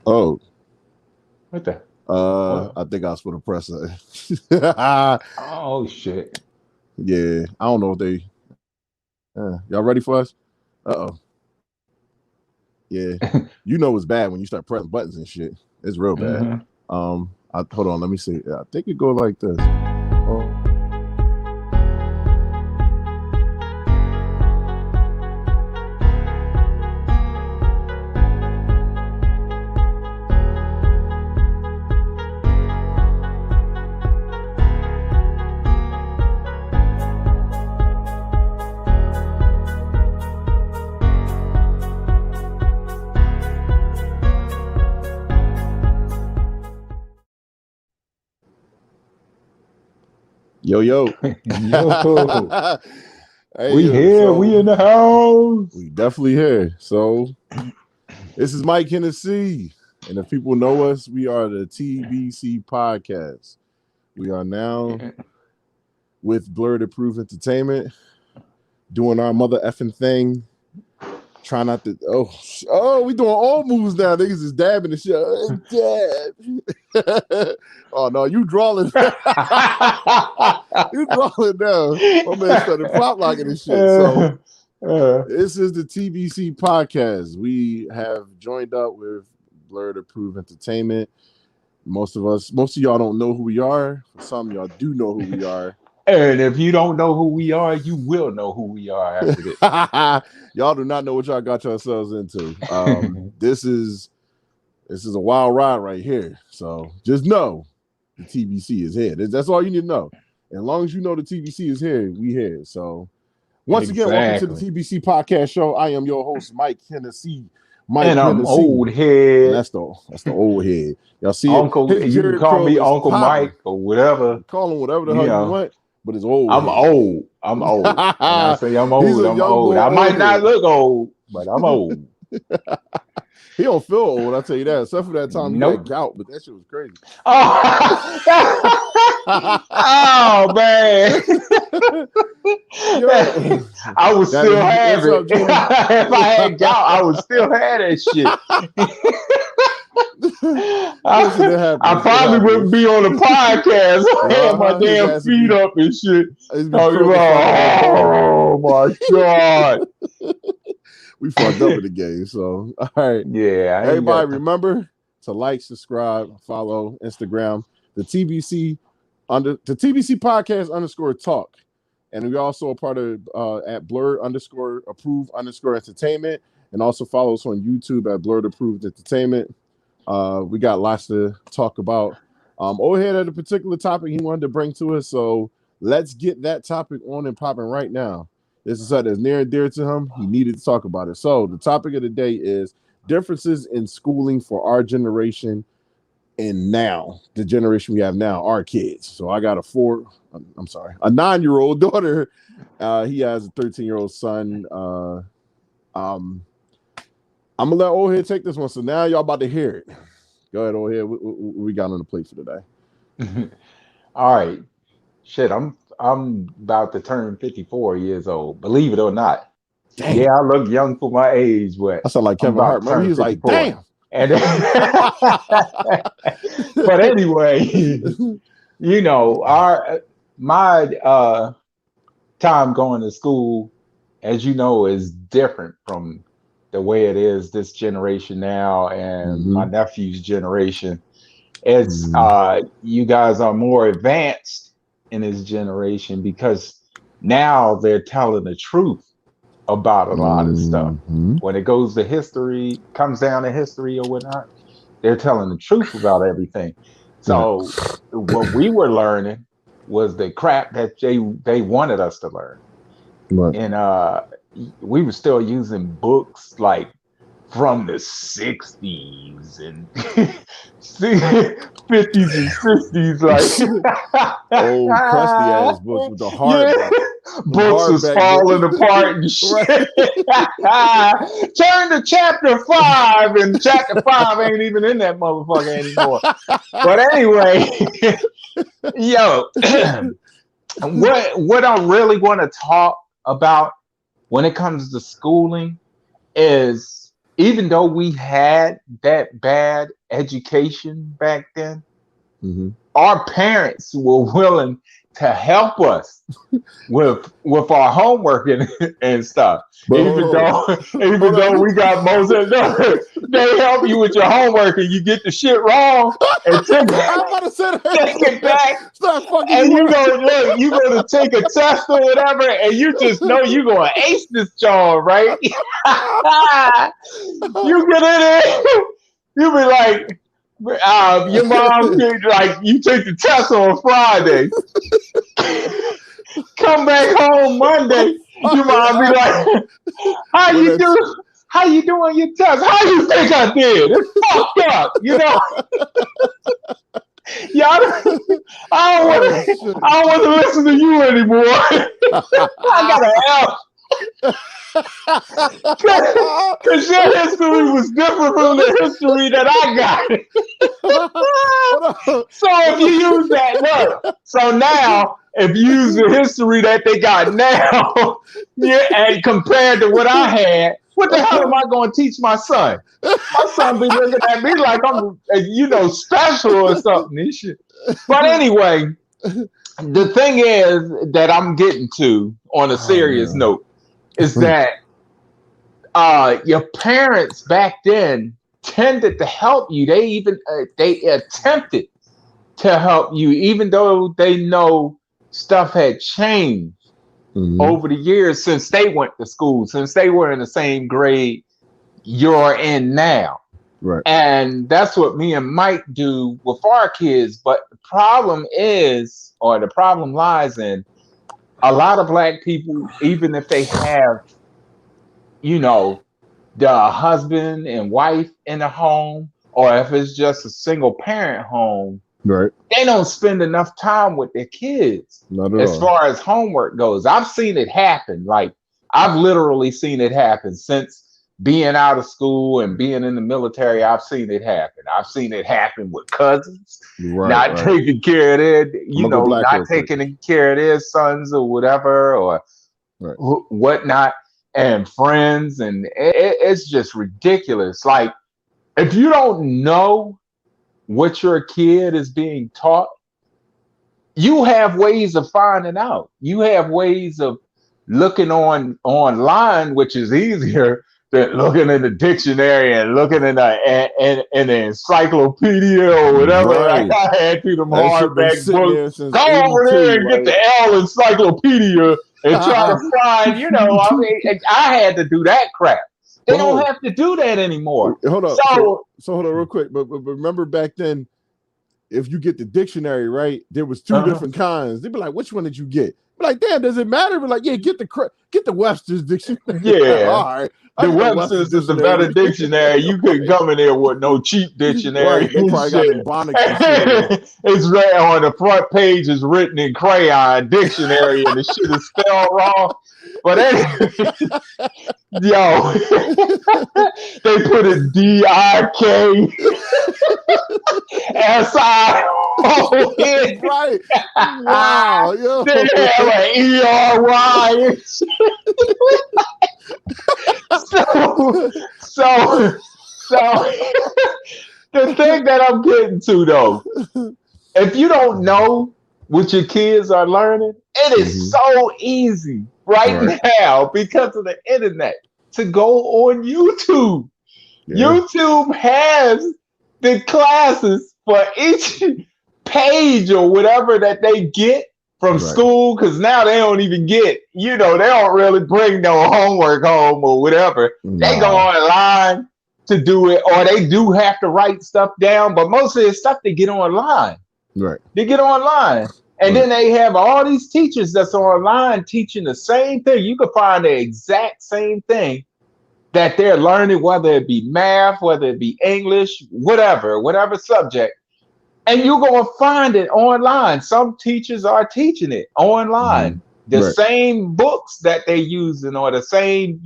Oh. What the? I think I was supposed to press it. Oh shit! Yeah, I don't know if they. Y'all ready for us? Uh-oh. Yeah, you know it's bad when you start pressing buttons and shit. It's real bad. Hold on, let me see. I think it go like this. Oh. Yo. Yo. Hey, We here. so We in the house. we definitely here. So this is Mike Hennessy. And if people know us, we are the TBC Podcast. We are now with Blurred Approved Entertainment, doing our mother effing thing. Try not to. We doing all moves now. Niggas is dabbing and shit. Dab. Oh no, you drawing. You drawing down. My man started pop locking and shit. So this is the TBC Podcast. We have joined up with Blurred Approved Entertainment. Most of y'all don't know who we are. For some of y'all do know who we are. And if you don't know who we are, you will know who we are after this. Y'all do not know what y'all got yourselves into. This is a wild ride right here. So just know the TBC is here. That's all you need to know. And as long as you know the TBC is here, we here. So once again, welcome to the TBC Podcast Show. I am your host, Mike Hennessy. I'm old head. That's the old head. Y'all see Uncle, it? you can call me Uncle Mike or whatever. Call him whatever the hell you want. But it's old. I'm old. When I say I'm old, I'm old. I might not look old, but I'm old. He don't feel old, I'll tell you that. Except for that time he had gout, but that shit was crazy. Oh man. I would still have it. If I had gout, I would still have that shit. I probably wouldn't be on the podcast. I had my damn feet up and shit. Talking about, oh my God. We fucked up in the game. So, all right. Yeah. Everybody remember to like, subscribe, follow Instagram, the TBC Podcast _talk. And we also a part of at Blurred _approved _entertainment. And also follow us on YouTube at Blurred Approved Entertainment. We got lots to talk about. O'Head had a particular topic he wanted to bring to us, so let's get that topic on and popping right now. This is something that's near and dear to him. He needed to talk about it. So the topic of the day is differences in schooling for our generation and now, the generation we have now, our kids. So I got a 9-year-old daughter. He has a 13-year-old son. I'm gonna let O'Head take this one. So now y'all about to hear it. Go ahead, O'Head. What we got on the plate for today? All right. Shit, I'm about to turn 54 years old. Believe it or not. Damn. Yeah, I look young for my age, but I sound like Kevin Hart. Remember, he was 54. Like, damn. And but anyway, you know, my time going to school, as you know, is different from the way it is this generation now and my nephew's generation. It's you guys are more advanced in this generation because now they're telling the truth about a lot of stuff. When it goes to history, comes down to history or whatnot, they're telling the truth about everything. So what we were learning was the crap that they wanted us to learn. Right. And we were still using books like from the 60s and 50s and 60s, like old crusty ass books with the hard books was falling apart and shit. Turn to chapter 5, and chapter 5 ain't even in that motherfucker anymore. But anyway, yo, what I really want to talk about when it comes to schooling is even though we had that bad education back then, Mm-hmm. our parents were willing to help us with our homework and stuff. But Even though hold on. we got most of them, they help you with your homework and you get the shit wrong and take I'm about to say that. it back. Stop fucking And you you up. go, look, you going to take a test or whatever, and you just know you going to ace this job, right? You get in there, you be like, your mom, like, you take the test on Friday, come back home Monday, your mom be like, how you do? How you doing your test? How you think I did? It's fucked up, you know. Y'all, I don't want to listen to you anymore. I gotta help. Because your history was different from the history that I got. So if you use that, look. So now, if you use the history that they got now, yeah, and compared to what I had, what the hell am I going to teach my son? My son be looking at me like I'm, special or something and shit. But anyway, the thing is that I'm getting to on a serious note is that your parents back then tended to help you. They even they attempted to help you, even though they know stuff had changed over the years since they went to school, since they were in the same grade you're in now. Right. And that's what me and Mike do with our kids. But the problem is, or the problem lies in, a lot of Black people, even if they have, the husband and wife in the home, or if it's just a single parent home, right, they don't spend enough time with their kids as far as homework goes. I've seen it happen. Like, I've literally seen it happen since being out of school and being in the military. I've seen it happen. I've seen it happen with cousins not taking care of their, not taking care of their sons or whatever, or whatnot, and friends. And it's just ridiculous. Like, if you don't know what your kid is being taught, you have ways of finding out. You have ways of looking online, which is easier than looking in the dictionary and looking in the encyclopedia or whatever. Right. Like, I had to them hardback books. Go over there and get the L encyclopedia and try to find, I had to do that crap. They don't have to do that anymore. Hold on. So hold on real quick. But remember back then, if you get the dictionary right, there was two different kinds. They'd be like, "Which one did you get?" Be like, "Damn, does it matter?" Be like, "Yeah, get the Webster's dictionary." Yeah, all right. The Webster's is a better dictionary. You couldn't come in there with no cheap dictionary. Right. They probably got Ebonics. It's right on the front page. Is written in crayon dictionary, and the shit is spelled wrong. But anyway, yo, they put it DIKSI. Right. Wow. Yo. They have like ERY. So the thing that I'm getting to, though, if you don't know what your kids are learning, it is so easy right now because of the internet to go on YouTube. Yeah. YouTube has the classes for each page or whatever that they get from school, because now they don't even get, they don't really bring no homework home or whatever. They go online to do it, or they do have to write stuff down, but most of the stuff they get online. Right. They get online. And then they have all these teachers that's online teaching the same thing. You can find the exact same thing that they're learning, whether it be math, whether it be English, whatever subject. And you're going to find it online. Some teachers are teaching it online. The same books that they're using, or the same,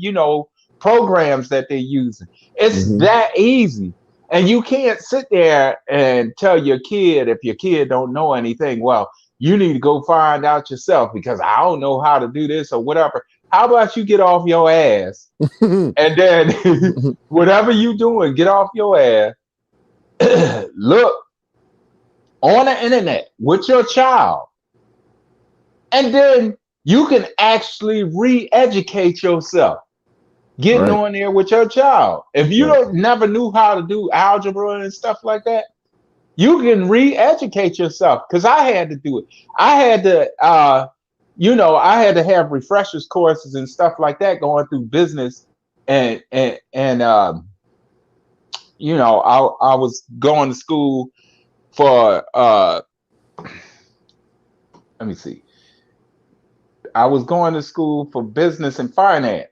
programs that they're using. It's that easy. And you can't sit there and tell your kid, if your kid don't know anything, well, you need to go find out yourself because I don't know how to do this or whatever. How about you get off your ass and then whatever you doing, get off your ass. Look on the internet with your child, and then you can actually re-educate yourself. Getting Right. on there with your child. If you Right. don't never knew how to do algebra and stuff like that, you can re-educate yourself. Because I had to do it. I had to, I had to have refreshers courses and stuff like that going through business, and I was going to school for let me see, I was going to school for business and finance,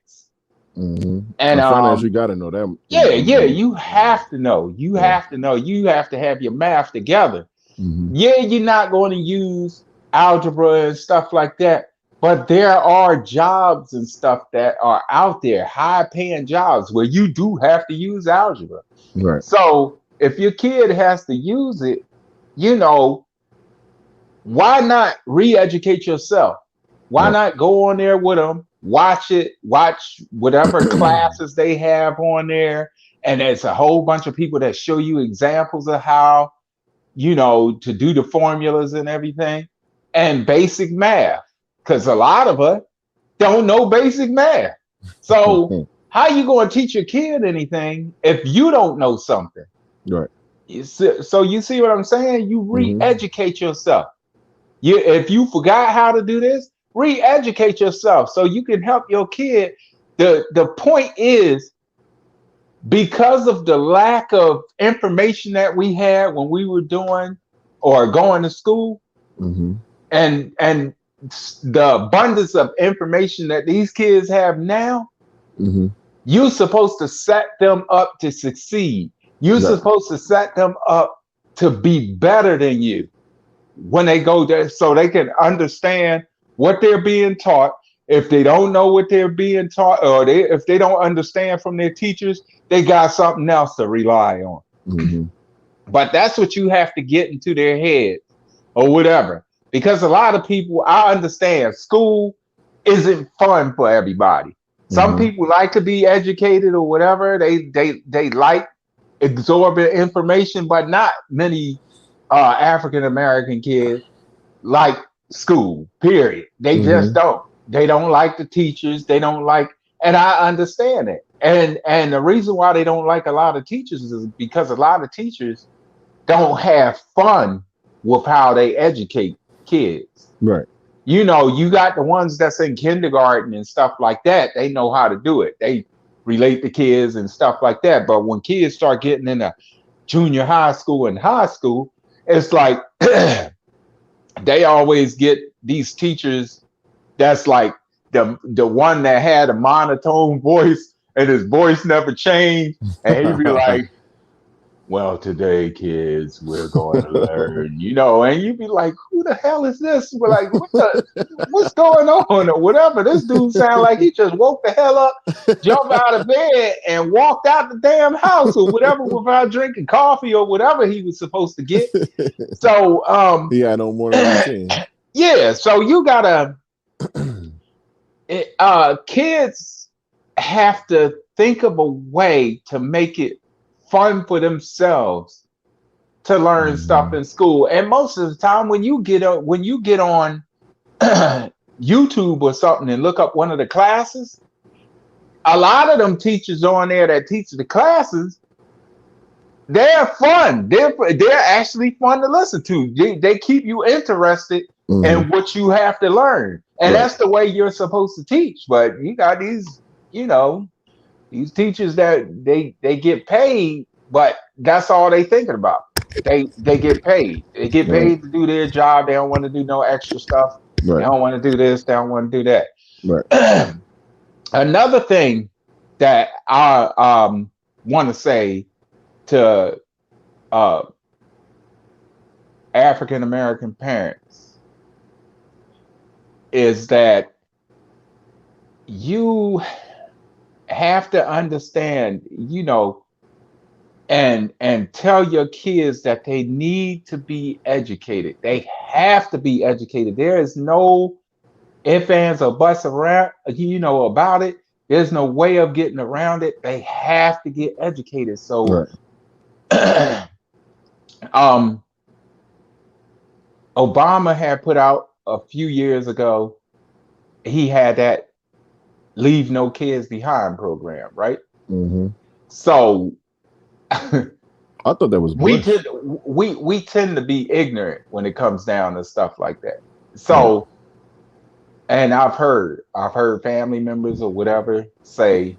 Mm-hmm. and Finance, you got to know that. yeah, you have to know. You Yeah. have to know. You have to have your math together. Mm-hmm. Yeah, you're not going to use algebra and stuff like that, but there are jobs and stuff that are out there, high paying jobs where you do have to use algebra. Right. So if your kid has to use it, why not re-educate yourself? Why Right. not go on there with them, watch whatever classes they have on there, and there's a whole bunch of people that show you examples of how, to do the formulas and everything, and basic math, because a lot of us don't know basic math. So how you going to teach your kid anything if you don't know something? Right. So you see what I'm saying? You Mm-hmm. re-educate yourself. If you forgot how to do this, re-educate yourself so you can help your kid. The point is, because of the lack of information that we had when we were doing or going to school, Mm-hmm. and the abundance of information that these kids have now, Mm-hmm. you're supposed to set them up to succeed. You're Right. supposed to set them up to be better than you when they go there, so they can understand what they're being taught. If they don't know what they're being taught, or if they don't understand from their teachers, they got something else to rely on. Mm-hmm. But that's what you have to get into their heads or whatever. Because a lot of people, I understand school isn't fun for everybody. Some Mm-hmm. people like to be educated or whatever. They like absorbing information, but not many African American kids like school, period. They just Mm-hmm. don't. They don't like the teachers. They don't like, and I understand it. And the reason why they don't like a lot of teachers is because a lot of teachers don't have fun with how they educate kids. Right. You got the ones that's in kindergarten and stuff like that. They know how to do it. They relate to kids and stuff like that. But when kids start getting into junior high school and high school, it's like they always get these teachers that's like the one that had a monotone voice and his voice never changed, and he'd be like, well, today, kids, we're going to learn, and you'd be like, who the hell is this? We're like, what's going on or whatever? This dude sound like he just woke the hell up, jumped out of bed, and walked out the damn house or whatever without drinking coffee or whatever he was supposed to get. So, He had no morning routine. yeah, so you gotta, kids have to think of a way to make it fun for themselves to learn stuff in school. And most of the time when you get on YouTube or something and look up one of the classes, a lot of them teachers on there that teach the classes, they're fun. They're actually fun to listen to. They keep you interested in what you have to learn. And that's the way you're supposed to teach. But you got these, these teachers that they get paid, but that's all they thinking about. They get paid. They get paid to do their job. They don't want to do no extra stuff. Right. They don't want to do this. They don't want to do that. Right. Another thing that I want to say to African American parents is that you have to understand, and tell your kids that they need to be educated. They have to be educated. There is no if fans or buts around, about it. There's no way of getting around it. They have to get educated. So, Right. um, Obama had put out a few years ago. He had that "Leave No Kids Behind" program, right? Mm-hmm. So I thought that was we Bush. tend we tend to be ignorant when it comes down to stuff like that. Right. So, and I've heard family members or whatever say,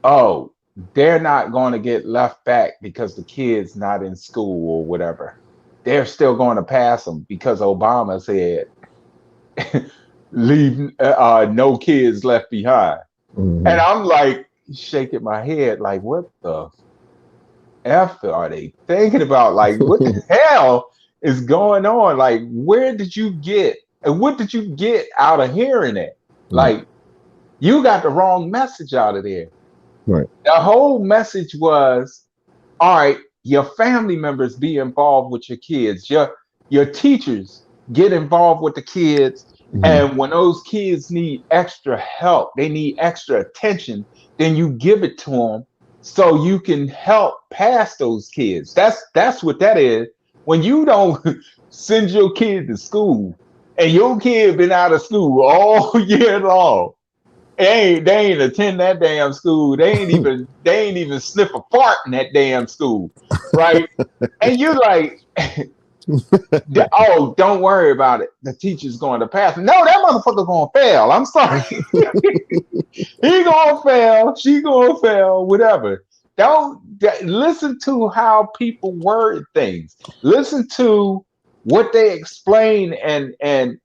"Oh, they're not going to get left back because the kid's not in school or whatever. They're still going to pass them because Obama said leave no kids left behind." Mm-hmm. And I'm like shaking my head, like, what the F are they thinking about? Like, what the hell is going on? Like, where did you get, and what did you get out of hearing it? Right. Like, you got the wrong message out of there. Right. The whole message was, all right, your family members be involved with your kids. Your teachers get involved with the kids. Mm-hmm. And when those kids need extra help, they need extra attention, then you give it to them so you can help pass those kids. That's what that is. When you don't send your kid to school and your kid been out of school all year long, they ain't attend that damn school. They ain't even sniff a fart in that damn school, right? And you're like, oh, don't worry about it. The teacher's going to pass. No, that motherfucker gonna fail. I'm sorry. He gonna fail. She gonna fail. Whatever. Don't listen to how people word things. Listen to what they explain and and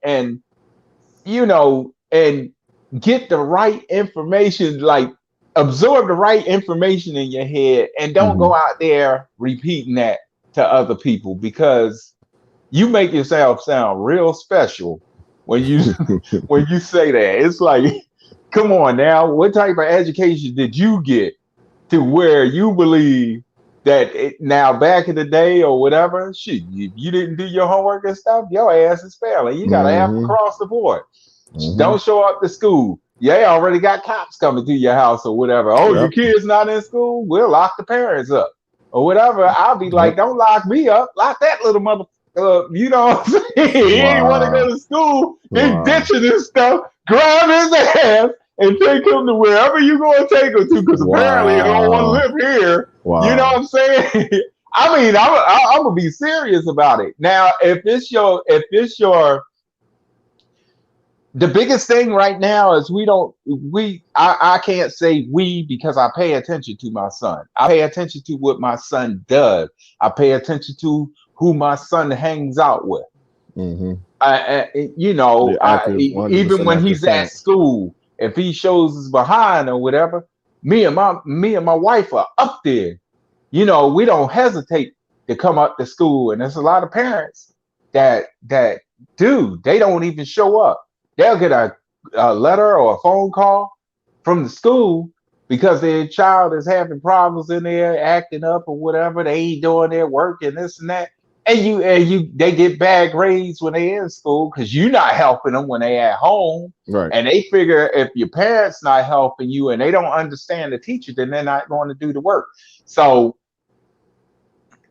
get the right information. Like absorb the right information in your head, and don't Mm-hmm. go out there repeating that to other people, because you make yourself sound real special when you when you say that. It's like, come on now, what type of education did you get to where you believe that now back in the day or whatever, shit, you didn't do your homework and stuff, your ass is failing. You got to have Mm-hmm. across the board. Mm-hmm. Don't show up to school. Yeah, already got cops coming to your house or whatever. Oh, your Yep. kid's not in school? We'll lock the parents up or whatever. I'll be like, don't lock me up. Lock that little mother. You know what I'm saying? He ain't want to Wow. go to school. They Wow. ditching his stuff. Grab his ass and take him to wherever you going to take him to, because apparently he don't want to Wow. live here. Wow. You know what I'm saying? I mean, I'm gonna be serious about it. Now, if it's your the biggest thing right now is I can't say we, because I pay attention to my son. I pay attention to what my son does. I pay attention to who my son hangs out with. Mm-hmm. Even Active, when he's at parent. school, if he shows his behind or whatever, me and my wife are up there. We don't hesitate to come up to school, and there's a lot of parents that they don't even show up. They'll get a letter or a phone call from the school because their child is having problems in there, acting up or whatever. They ain't doing their work and this and that. And they get bad grades when they in school because you're not helping them when they at home. Right. And they figure if your parents not helping you and they don't understand the teacher, then they're not going to do the work. So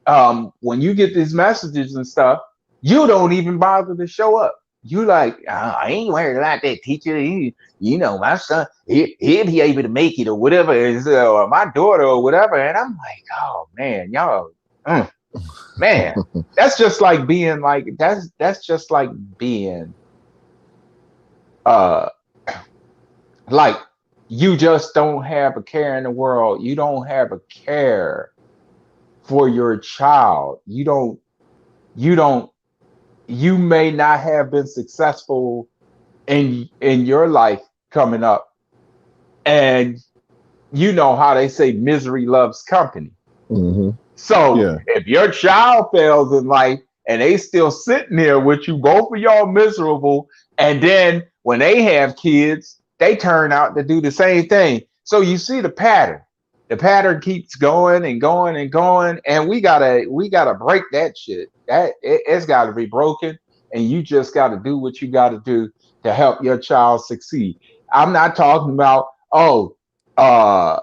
when you get these messages and stuff, you don't even bother to show up. You like, I ain't worried about that teacher. My son, he'll be able to make it or whatever, or my daughter or whatever. And I'm like, oh man, y'all, man, that's just like being like, that's just like being, like you just don't have a care in the world. You don't have a care for your child. You may not have been successful in your life coming up, and you know how they say misery loves company. Mm-hmm. So if your child fails in life and they still sitting there with you, both of y'all miserable, and then when they have kids, they turn out to do the same thing. So you see the pattern. The pattern keeps going and going and going, and we gotta break that shit. It's gotta be broken. and you just got to do what you got to do to help your child succeed. I'm not talking about, uh,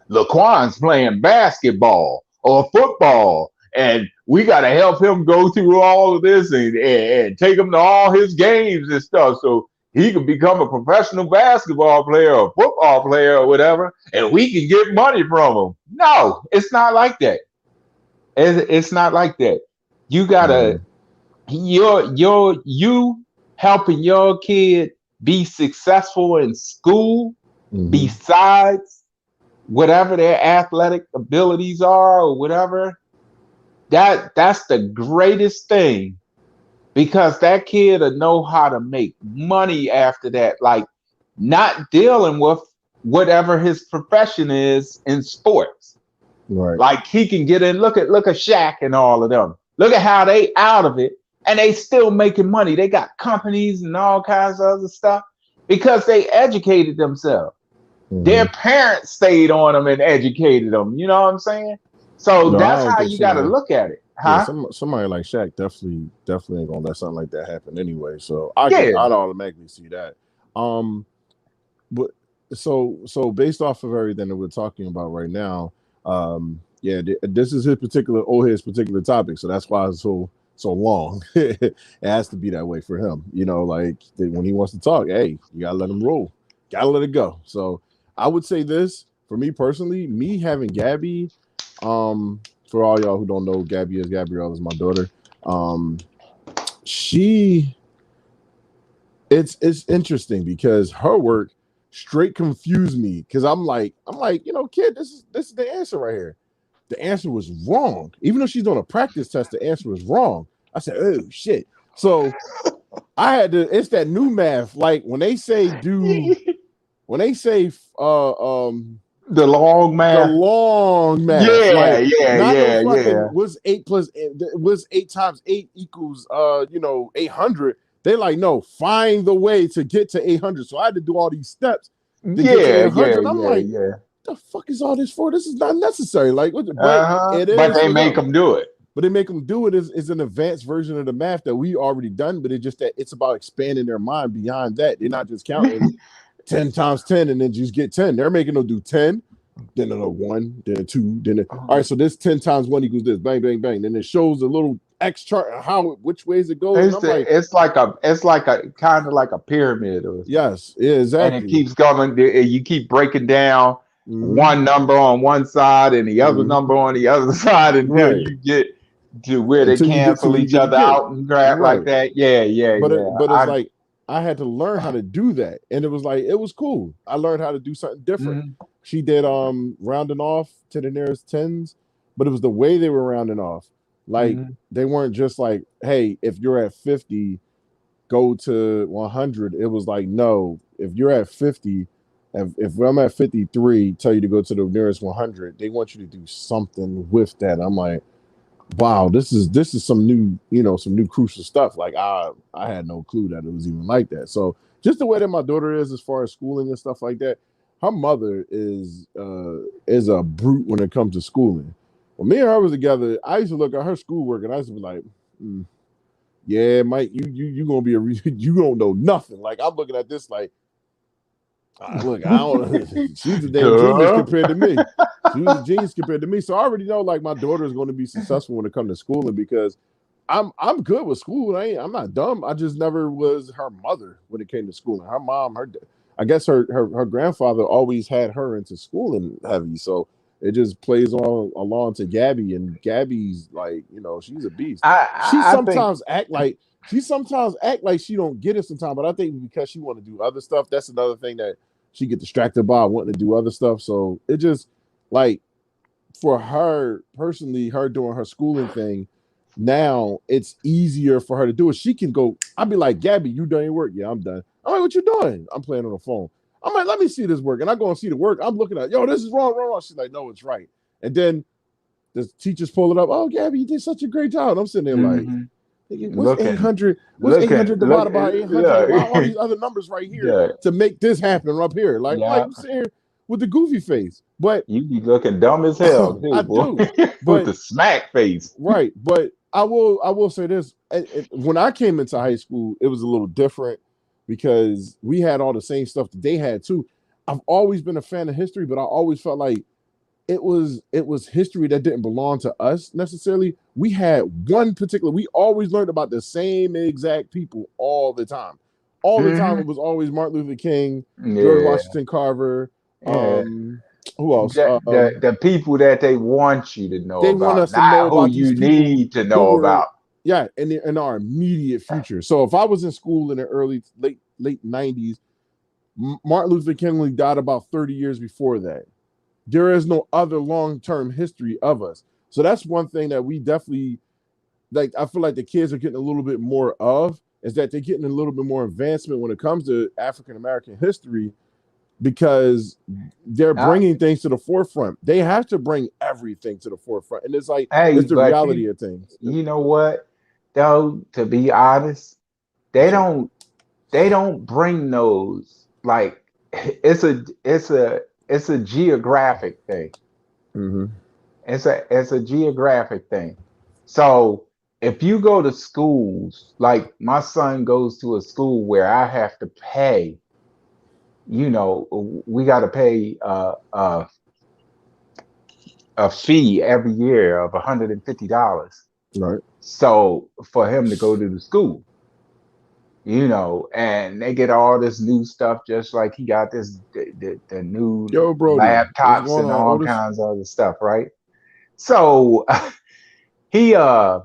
Laquan's playing basketball or football, and we got to help him go through all of this and take him to all his games and stuff so he can become a professional basketball player or football player or whatever, and we can get money from him. No, it's not like that. It's not like that. You gotta you helping your kid be successful in school besides whatever their athletic abilities are or whatever. That's the greatest thing, because that kid will know how to make money after that, like not dealing with whatever his profession is in sports. Right. Like he can get in. Look at Shaq and all of them. Look at how they out of it, and they still making money. They got companies and all kinds of other stuff because they educated themselves. Their parents stayed on them and educated them. You know what I'm saying? So that's how you got to look at it. Huh? Yeah, somebody like Shaq definitely ain't gonna let something like that happen anyway. So I'd automatically see that. But so based off of everything that we're talking about right now, this is his particular topic. So that's why it's so long. It has to be that way for him. You know, like when he wants to talk, hey, you gotta let him roll. Gotta let it go. So I would say this for me personally, me having Gabby, for all y'all who don't know, Gabrielle is my daughter. It's interesting because her work straight confused me, because I'm like, kid, this is the answer right here. The answer was wrong. Even though she's doing a practice test, the answer was wrong. I said, oh shit. So I had to, it's that new math. Like when they say the long math. What's 8 plus? What's 8 times 8 equals 800? They're like, no, find the way to get to 800. So I had to do all these steps to get to 800. I'm like, the fuck is all this for? This is not necessary. Like, but they make them do it. But they make them do it is an advanced version of the math that we already done. But it's just that it's about expanding their mind beyond that. They're not just counting 10 times 10 and then just get 10. They're making them do 10, then a 1, then a 2, then all right. So this 10 times 1 equals this. Bang, bang, bang. Then it shows a little X chart which ways it goes. It's like a kind of like a pyramid. Yes, yeah, exactly. And it keeps going. You keep breaking down one number on one side and the other number on the other side until you get to where they cancel each other out and crap like that. But it's like I had to learn how to do that, and it was cool. I learned how to do something different. She did rounding off to the nearest tens, but it was the way they were rounding off. Like they weren't just like, hey, if you're at 50, go to 100. It was like, no, if you're at 50, if I'm at 53, tell you to go to the nearest 100. They want you to do something with that. I'm like, wow, this is some new, some new crucial stuff. Like I had no clue that it was even like that. So just the way that my daughter is as far as schooling and stuff like that, her mother is a brute when it comes to schooling. When me and her was together, I used to look at her schoolwork and I used to be like, yeah, Mike, you gonna be you don't know nothing. Like I'm looking at this like, look, I don't. She's a damn genius compared to me. She's a genius compared to me. So I already know like my daughter is going to be successful when it comes to schooling, because I'm good with school. I'm not dumb. I just never was her mother when it came to schooling. Her mom, I guess her grandfather always had her into schooling heavy. So it just plays on along to Gabby, and Gabby's like, she's a beast. She sometimes act like she don't get it sometimes, but I think because she want to do other stuff, that's another thing that she get distracted by, wanting to do other stuff. So it just like for her personally, her doing her schooling thing, now it's easier for her to do it. She can go, I'll be like, Gabby, you done your work? Yeah, I'm done. I'm like, what you doing? I'm playing on the phone. I'm like, let me see this work. And I go and see the work. I'm looking at, this is wrong. She's like, no, it's right. And then the teachers pull it up. Oh, Gabby, you did such a great job. And I'm sitting there like, what's 800? What's 800 divided by 800? All these other numbers right here to make this happen up here. Like I'm sitting here with the goofy face. But you be looking dumb as hell, too, I do. With the smack face. Right. But I will say this. When I came into high school, it was a little different because we had all the same stuff that they had too. I've always been a fan of history, but I always felt like it was history that didn't belong to us necessarily. We had one particular, we always learned about the same exact people all the time. All the time, it was always Martin Luther King, George Yeah. Washington Carver. Yeah. Who else? The people that they want you to know They want about, us to know not who about these you people need to who know were, about. yeah, in our immediate future. So if I was in school in the late 90s, Martin Luther King died about 30 years before that. There is no other long-term history of us. So that's one thing that we definitely, like, I feel like the kids are getting a little bit more of, is that they're getting a little bit more advancement when it comes to African-American history, because they're bringing things to the forefront. They have to bring everything to the forefront. And it's like, Hey, it's the but reality of things. you know what? Though, to be honest, they don't bring those, like, it's a geographic thing. Mm-hmm. It's a geographic thing. So if you go to schools, like my son goes to a school where I have to pay, we got to pay a fee every year of $150. Right. So for him to go to the school, and they get all this new stuff, just like he got the new Yo, Brody, what's laptops going and on, all Otis? kinds of other stuff, right? So he the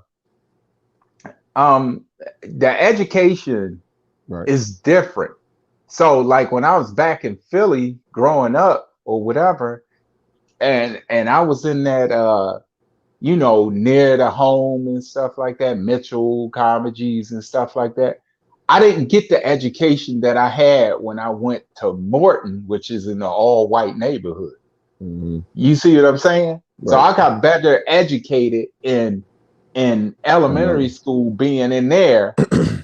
education Right. is different. So like when I was back in Philly growing up or whatever, and I was in that near the home and stuff like that, Mitchell, Carnegies and stuff like that. I didn't get the education that I had when I went to Morton, which is in the all white neighborhood. Mm-hmm. You see what I'm saying? Right. So I got better educated in elementary school being in there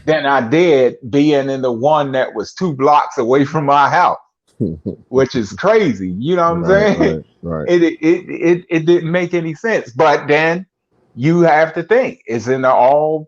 than I did being in the one that was 2 blocks away from my house, which is crazy. You know what I'm saying? Right. It didn't make any sense. But then you have to think it's in the all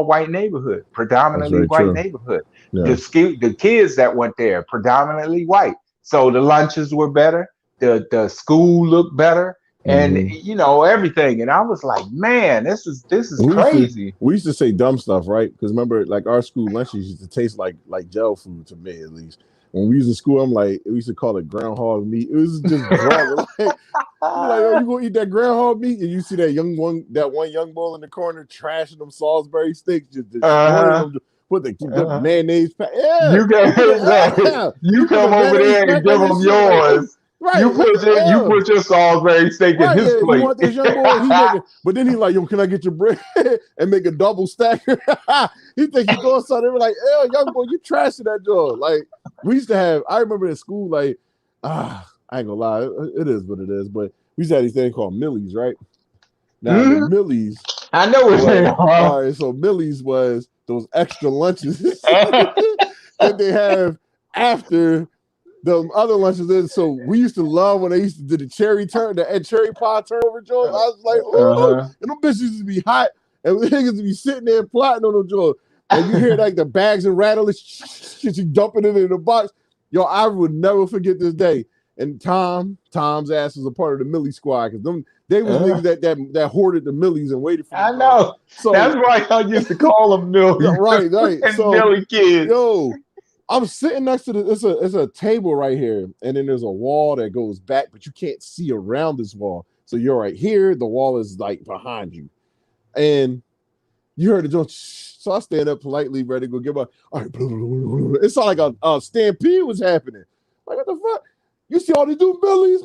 white neighborhood, predominantly white True. neighborhood. Yeah. The kids that went there predominantly white, so the lunches were better, the school looked better, and everything. And I was like, man, this is crazy. We used to say dumb stuff, right? Because remember, like, our school lunches used to taste like gel food, to me at least. When we was in school, I'm like, we used to call it groundhog meat. It was just dry. Like, oh, you gonna eat that groundhog meat? And you see that one young boy in the corner trashing them Salisbury steaks, just destroying them. Put the mayonnaise pack. Yeah, you come over there and give them yours. Right, you put your Salisbury steak in his plate. You want this young boy? But then he like, yo, can I get your bread and make a double stack? He think he doing something. They were like, young boy, you trashing that joint. Like, we used to have. I remember in school, like, I ain't gonna lie, it is what it is. But we used to have these things called Millies, right? Now the Millies, I know what they are. All right, so Millies was those extra lunches that they have after the other lunches in. So we used to love when they used to do the cherry pie turnover joints. I was like, ooh, and them bitches used to be hot, and the niggas would be sitting there plotting on them joints. And you hear like the bags and rattles, you dumping it in the box. Yo, I would never forget this day. And Tom's ass was a part of the Millie squad, because they was niggas that hoarded the Millies and waited for them. I know. So that's why I used to call them Millie. Right. So Millie kids. Yo, I'm sitting next to it's a table right here, and then there's a wall that goes back, but you can't see around this wall. So you're right here, the wall is like behind you. And you heard the joke. So I stand up politely, ready to go give up. All right, it sounded like a stampede was happening. Like, what the fuck? You see all these new Millies,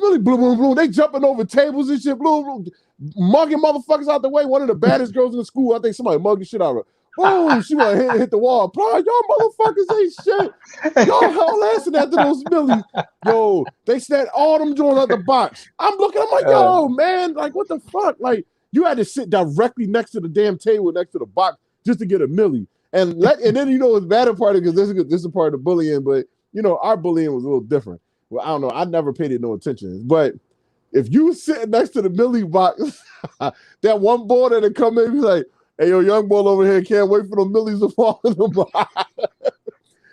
they jumping over tables and shit, mugging motherfuckers out the way. One of the baddest girls in the school, I think somebody mugged the shit out of her. Boom, she went to hit the wall. Y'all motherfuckers ain't shit. Y'all hell assing after those Millies. Yo, they snatched all them joints out the box. I'm like, yo, man, like, what the fuck? Like, you had to sit directly next to the damn table, next to the box, just to get a Millie. And then, it's bad part of, because this is a part of the bullying, but, our bullying was a little different. Well, I don't know. I never paid it no attention. But if you sitting next to the Millie box, that one boy that'll come in and be like, hey, yo, young boy over here can't wait for the Millies to fall in the box.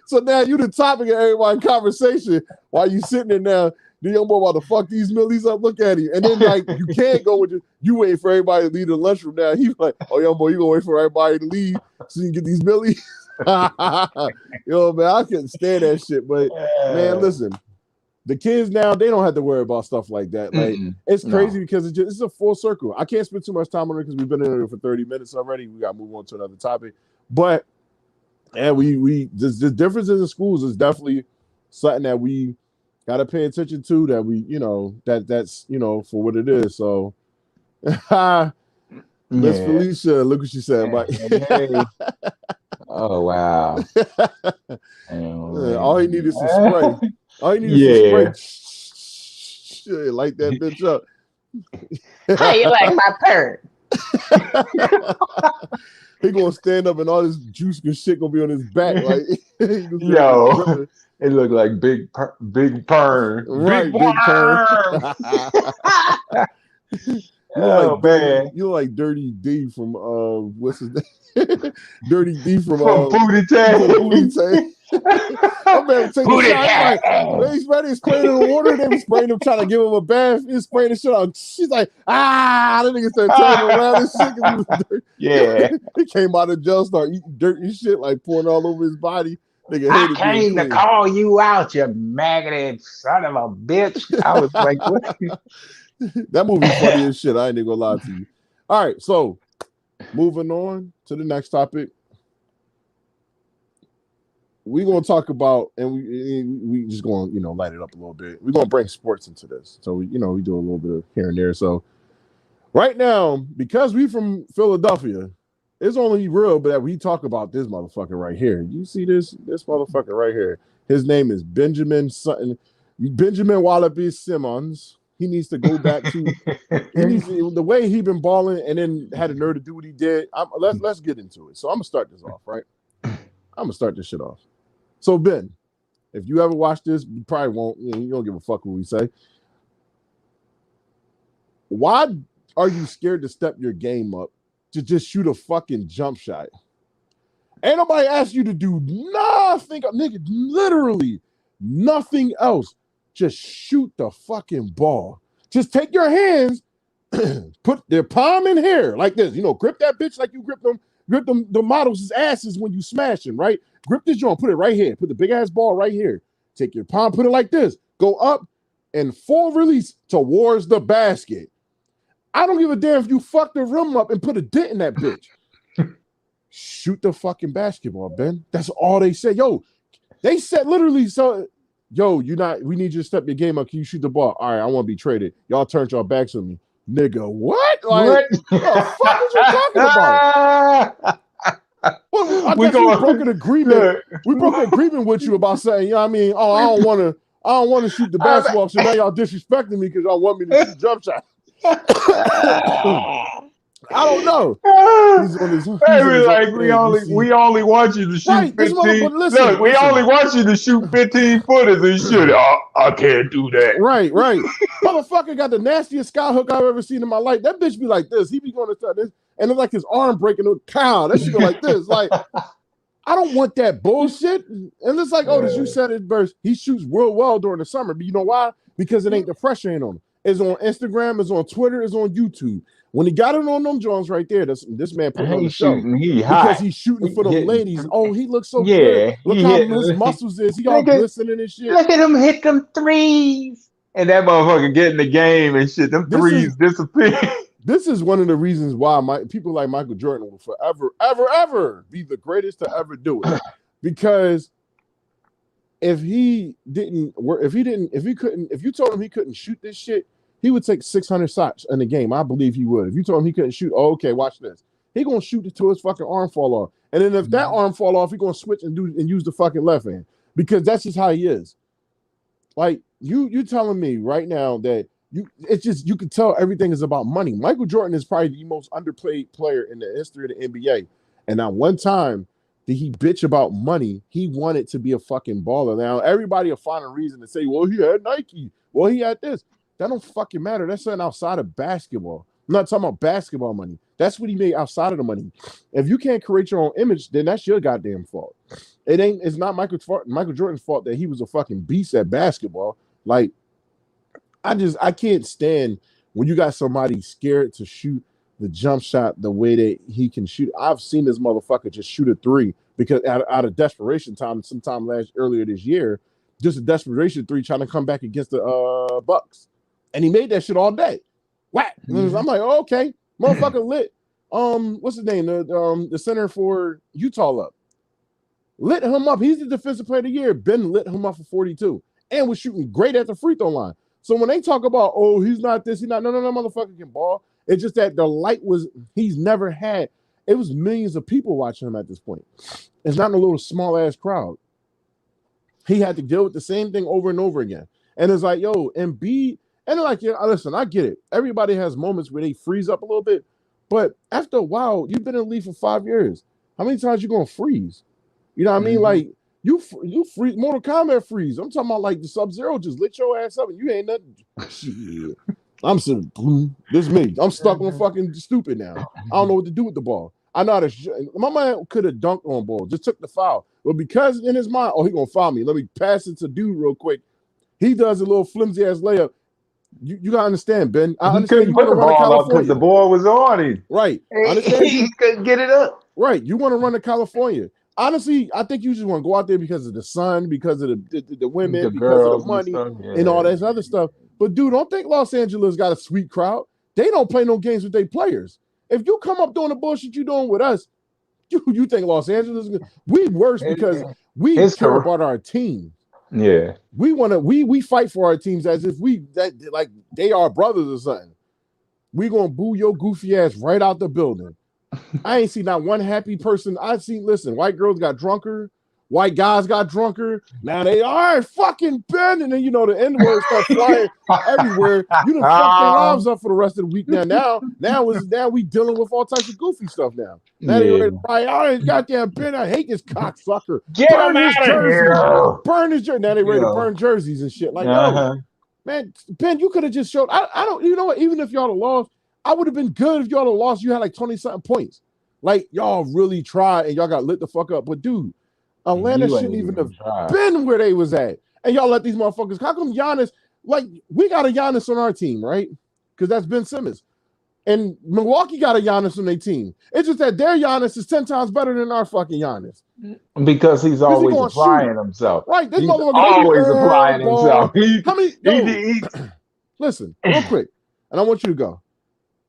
So now you the topic of everybody's conversation while you sitting there now. The young boy about to fuck these Millies up. Look at him. And then like you can't go with you wait for everybody to leave the lunchroom now. He's like, oh, young boy, you gonna wait for everybody to leave so you can get these Millies? Yo, man, I couldn't stand that shit. But man, listen. The kids now, they don't have to worry about stuff like that. Like it's crazy because it's a full circle. I can't spend too much time on it because we've been in there for 30 minutes already. We got to move on to another topic. But and the differences in schools is definitely something that we got to pay attention to. That we, that's for what it is. So, Miss Felicia, look what she said. Oh wow! All he needed is some spray. All you need is spray. Light that bitch up. How you like my purr? He gonna stand up and all this juice and shit gonna be on his back. Like, yo, it look like big perm. Right, big perm. Oh man, you like Dirty D from what's his name? Dirty D from Booty Tang. I'm man taking shots. Like, he's ready to spray in the water. They was spraying him, trying to give him a bath. He's spraying the shit on. She's like, that nigga started turning around and shit. He was dirty. Yeah, he came out of jail, started eating dirt and shit, like pouring all over his body. Nigga, I came to call you out, you maggoted son of a bitch. I was like, what? That movie funny as shit. I ain't gonna lie to you. All right, so moving on to the next topic. We're gonna talk about, and we just gonna light it up a little bit. We're gonna bring sports into this, so we do a little bit of here and there. So right now, because we from Philadelphia, it's only real that we talk about this motherfucker right here. You see this motherfucker right here? His name is Benjamin Wallaby Simmons. He needs to go back to the way he been balling, and then had a nerve to do what he did. Let's get into it. So I'm gonna start this off, right? I'm gonna start this shit off. So Ben, if you ever watch this, you probably won't. You don't give a fuck what we say. Why are you scared to step your game up to just shoot a fucking jump shot? Ain't nobody asked you to do nothing, nigga. Literally nothing else. Just shoot the fucking ball. Just take your hands, put their palm in here like this. Grip that bitch like you grip them the models' asses when you smashing, right? Grip this joint, put it right here. Put the big ass ball right here. Take your palm, put it like this. Go up and full release towards the basket. I don't give a damn if you fuck the rim up and put a dent in that bitch. Shoot the fucking basketball, Ben. That's all they said. Yo, they said literally so. Yo, we need you to step your game up. Can you shoot the ball? All right, I want to be traded. Y'all turned y'all backs on me. Nigga, what? Like, what the fuck is you talking about? Well, we broke an agreement. We broke an agreement with you about saying, I mean, I don't want to shoot the basketball. So now y'all disrespecting me because y'all want me to shoot jump shots. I don't know. We only want you to shoot 15. Look, we only want you to shoot 15 footers and shit. I can't do that. Right. Motherfucker got the nastiest sky hook I've ever seen in my life. That bitch be like this. He be going to start this, and it's like his arm breaking. Cow. That shit go like this. Like, I don't want that bullshit. And it's like, as you said it, burst. He shoots real well during the summer, but you know why? Because it ain't the pressure ain't on him. It's on Instagram. It's on Twitter. It's on YouTube. When he got it on them joints right there, this man put on the show because he's shooting for the ladies. Oh, he looks so good. Look how his muscles is. He all glistening and shit. Look at him hit them threes. And that motherfucker get in the game and shit. Them threes disappear. This is one of the reasons why people like Michael Jordan will forever, ever, ever be the greatest to ever do it. Because if you told him he couldn't shoot this shit, he would take 600 shots in the game. I believe he would. If you told him he couldn't shoot, okay, watch this. He gonna shoot it till his fucking arm fall off. And then if that arm fall off, he gonna switch and use the fucking left hand. Because that's just how he is. Like, you telling me right now that you can tell everything is about money. Michael Jordan is probably the most underplayed player in the history of the NBA. And not one time did he bitch about money. He wanted to be a fucking baller. Now, everybody will find a reason to say, well, he had Nike. Well, he had this. That don't fucking matter. That's something outside of basketball. I'm not talking about basketball money. That's what he made outside of the money. If you can't create your own image, then that's your goddamn fault. It's not Michael Jordan's fault that he was a fucking beast at basketball. Like, I can't stand when you got somebody scared to shoot the jump shot the way that he can shoot. I've seen this motherfucker just shoot a three because out of desperation sometime earlier this year, just a desperation three trying to come back against the Bucks. And he made that shit all day. Whack. I'm like, oh, okay, motherfucker lit. What's his name? The center for Utah lit him up. He's the defensive player of the year. Ben lit him up for 42 and was shooting great at the free throw line. So when they talk about, oh, he's not this, he's not, no, motherfucker can ball. It's just that the light he's never had. It was millions of people watching him at this point. It's not a little small ass crowd. He had to deal with the same thing over and over again. And it's like, yo, Embiid, and like, yeah, listen, I get it. Everybody has moments where they freeze up a little bit, but after a while, you've been in the league for 5 years. How many times you gonna freeze? You know what I mean? Like you freeze, Mortal Kombat freeze. I'm talking about like the Sub-Zero just lit your ass up and you ain't nothing. Shit. I'm sitting, this is me. I'm stuck on fucking stupid now. I don't know what to do with the ball. I know how to. My man could have dunked on ball, just took the foul. But because in his mind, oh, he gonna foul me. Let me pass it to dude real quick. He does a little flimsy ass layup. You gotta understand, Ben. I understand you want to run to California because the ball was on him. Right. I understand he couldn't get it up. Right. You want to run to California. Honestly, I think you just want to go out there because of the sun, because of the women, because of the money, and all that other stuff. But dude, don't think Los Angeles got a sweet crowd. They don't play no games with their players. If you come up doing the bullshit you doing with us, you think Los Angeles is we worse because we care about our team. Yeah, we fight for our teams as if like they are brothers or something. We gonna boo your goofy ass right out the building. I ain't seen not one happy person. Listen, white girls got drunker, white guys got drunker. Now they are fucking Ben, and then the N word start flying everywhere. You done fucked their lives up for the rest of the week. Now we dealing with all types of goofy stuff now. Now they ready to cry out, goddamn Ben, I hate this cocksucker. Get him out of here. Burn his jersey. Now they ready to burn jerseys and shit. Like, yo, man, Ben, you could have just showed. I don't. You know what? Even if y'all have lost, I would have been good if y'all had lost. You had like 20-something points. Like, y'all really tried and y'all got lit the fuck up. But dude, Atlanta shouldn't even have been where they was at. And y'all let these motherfuckers. How come Giannis? Like, we got a Giannis on our team, right? Because that's Ben Simmons. And Milwaukee got a Giannis on their team. It's just that their Giannis is 10 times better than our fucking Giannis. Because he's always applying himself. Right. This he's motherfucker always applying himself. How many? Listen, real quick. And I want you to go.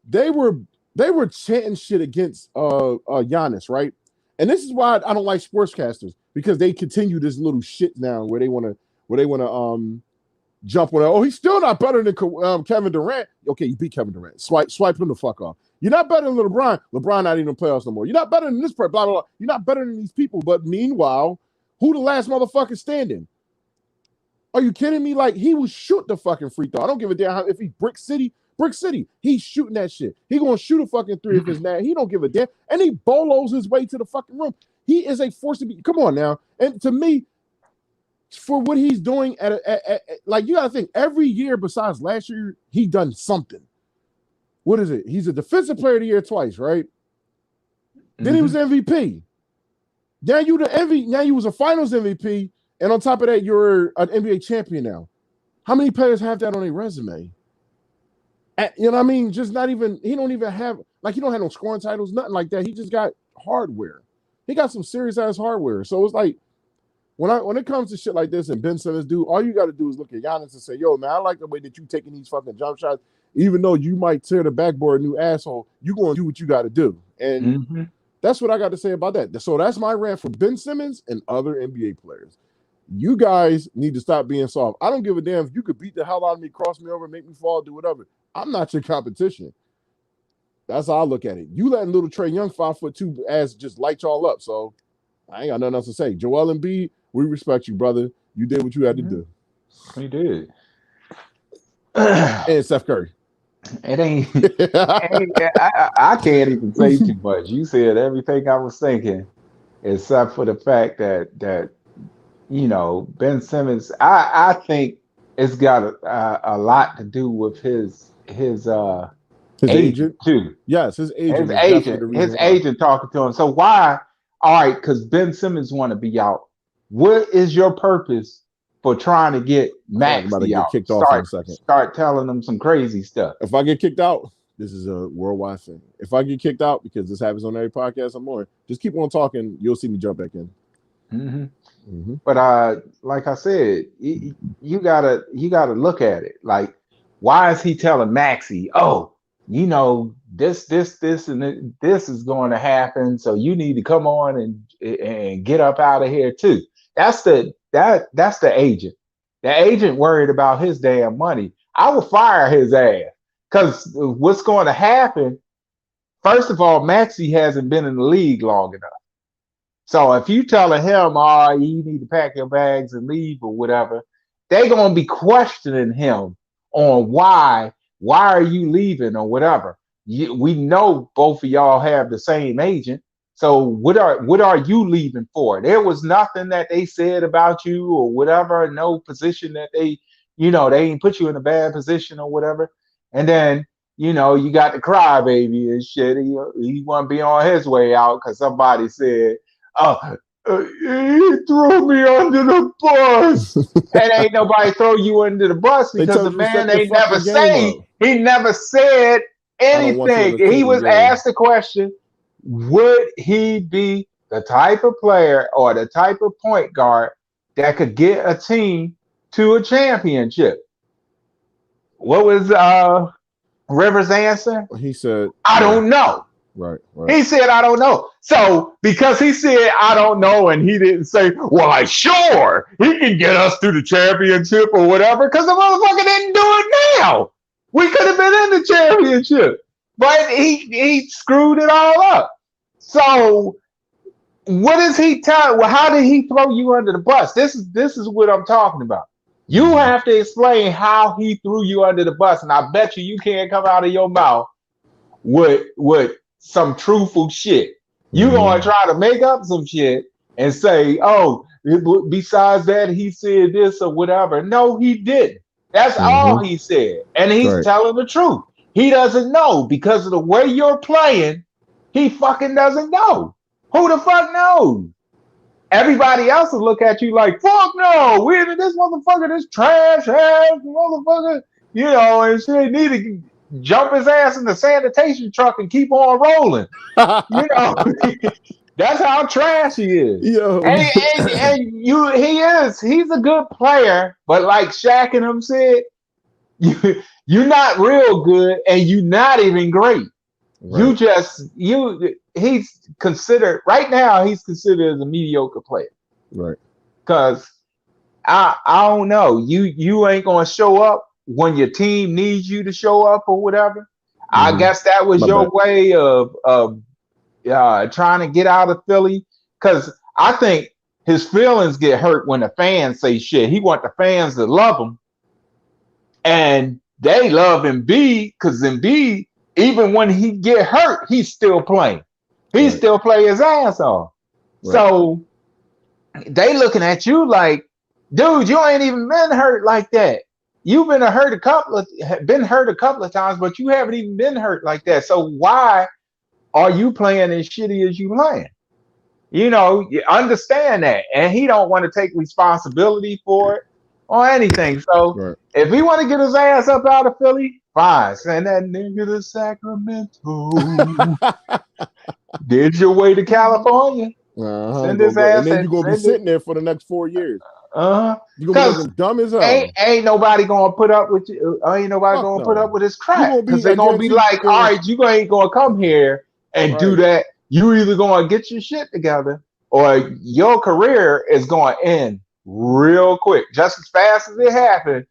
They were chanting shit against Giannis, right? And this is why I don't like sportscasters, because they continue this little shit now where they want to jump on. Oh, he's still not better than Kevin Durant. Okay, you beat Kevin Durant. Swipe him the fuck off. You're not better than LeBron. LeBron not even in the playoffs no more. You're not better than this person. Blah blah blah. You're not better than these people. But meanwhile, who the last motherfucker standing? Are you kidding me? Like, he will shoot the fucking free throw. I don't give a damn if he Brick City, he's shooting that shit. He gonna shoot a fucking three if it's now. He don't give a damn. And he bolos his way to the fucking room. He is a force to be. Come on now. And to me, for what he's doing like, you gotta think every year besides last year, he done something. What is it? He's a defensive player of the year twice, right? Then he was MVP. Now you was a finals MVP, and on top of that, you're an NBA champion now. How many players have that on their resume? You know what I mean? Just not even, he don't even have, like, he don't have no scoring titles, nothing like that. He just got hardware. He got some serious ass hardware. So it's like, when it comes to shit like this and Ben Simmons, dude, all you got to do is look at Giannis and say, yo, man, I like the way that you taking these fucking jump shots. Even though you might tear the backboard, new asshole, you going to do what you got to do. And that's what I got to say about that. So that's my rant for Ben Simmons and other NBA players. You guys need to stop being soft. I don't give a damn if you could beat the hell out of me, cross me over, make me fall, do whatever. I'm not your competition. That's how I look at it. You letting little Trae Young 5'2" ass just light y'all up. So I ain't got nothing else to say. Joel Embiid, we respect you, brother. You did what you had to do. He did. And Steph Curry. It ain't. I can't even say too much. You said everything I was thinking, except for the fact that Ben Simmons. I think it's got a lot to do with his His agent agent. too. Yes, his agent His is definitely agent, the reason his why. agent talking to him. So why? All right, because Ben Simmons want to be out. What is your purpose for trying to get Feel like I'm about to Maxi get out? kicked off in a second. Start telling them some crazy stuff. If I get kicked out, this is a worldwide thing. If I get kicked out, because this happens on every podcast I'm on, just keep on talking. You'll see me jump back in. Hmm. Mm-hmm. But like I said, you gotta look at it. Like, why is he telling Maxie, oh, this, and this is going to happen, so you need to come on and get up out of here too. That's the agent. The agent worried about his damn money. I would fire his ass because what's going to happen? First of all, Maxie hasn't been in the league long enough. So if you telling him, oh, you need to pack your bags and leave or whatever, they gonna be questioning him on why are you leaving or whatever. We know both of y'all have the same agent. So what are you leaving for? There was nothing that they said about you or whatever, no position that they ain't put you in a bad position or whatever. And then you got the crybaby and shit. He want to be on his way out because somebody said, oh, he threw me under the bus. And ain't nobody throw you under the bus They because told the you to man step your ain't never fucking game up. he never said I don't want you on anything. the He Clinton was game. asked the question, would he be the type of player or the type of point guard that could get a team to a championship? What was Rivers' answer? He said, I yeah, don't know. right. He said, I don't know. So, because he said, I don't know, and he didn't say, well, I sure, he can get us to the championship or whatever, because the motherfucker didn't do it now. We could have been in the championship. But he screwed it all up. So, what is he telling? Well, how did he throw you under the bus? This is what I'm talking about. You have to explain how he threw you under the bus, and I bet you can't come out of your mouth with some truthful shit. You gonna try to make up some shit and say, oh, besides that, he said this or whatever. No, he didn't. That's all he said. And he's Right. telling the truth. He doesn't know because of the way you're playing. He fucking doesn't know. Who the fuck knows? Everybody else will look at you like, fuck no, we this motherfucker, this trash ass motherfucker, and shit need to jump his ass in the sanitation truck and keep on rolling. That's how trash he is. Yo. And he's a good player, but like Shaq and him said, you're not real good and you're not even great. Right. He's considered right now, he's considered as a mediocre player. Right. Because I don't know. You ain't gonna show up when your team needs you to show up or whatever. I guess that was your way of trying to get out of Philly. Because I think his feelings get hurt when the fans say shit. He want the fans to love him. And they love Embiid because Embiid, even when he get hurt, he's still playing. He still play his ass off. Right. So they looking at you like, dude, you ain't even been hurt like that. You've been hurt a couple of times, but you haven't even been hurt like that. So why are you playing as shitty as you playing? You understand that. And he don't want to take responsibility for it or anything. So if he want to get his ass up out of Philly, fine. Send that nigga to Sacramento. Did your way to California. Send his ass. And then you're going to be sitting there for the next 4 years. You're going to be dumb as hell. Ain't nobody going to put up with you. Ain't nobody going to put up with his crap. Because they're going to be like, all right, you ain't going to come here and do that. You either going to get your shit together or your career is going to end real quick. Just as fast as it happened,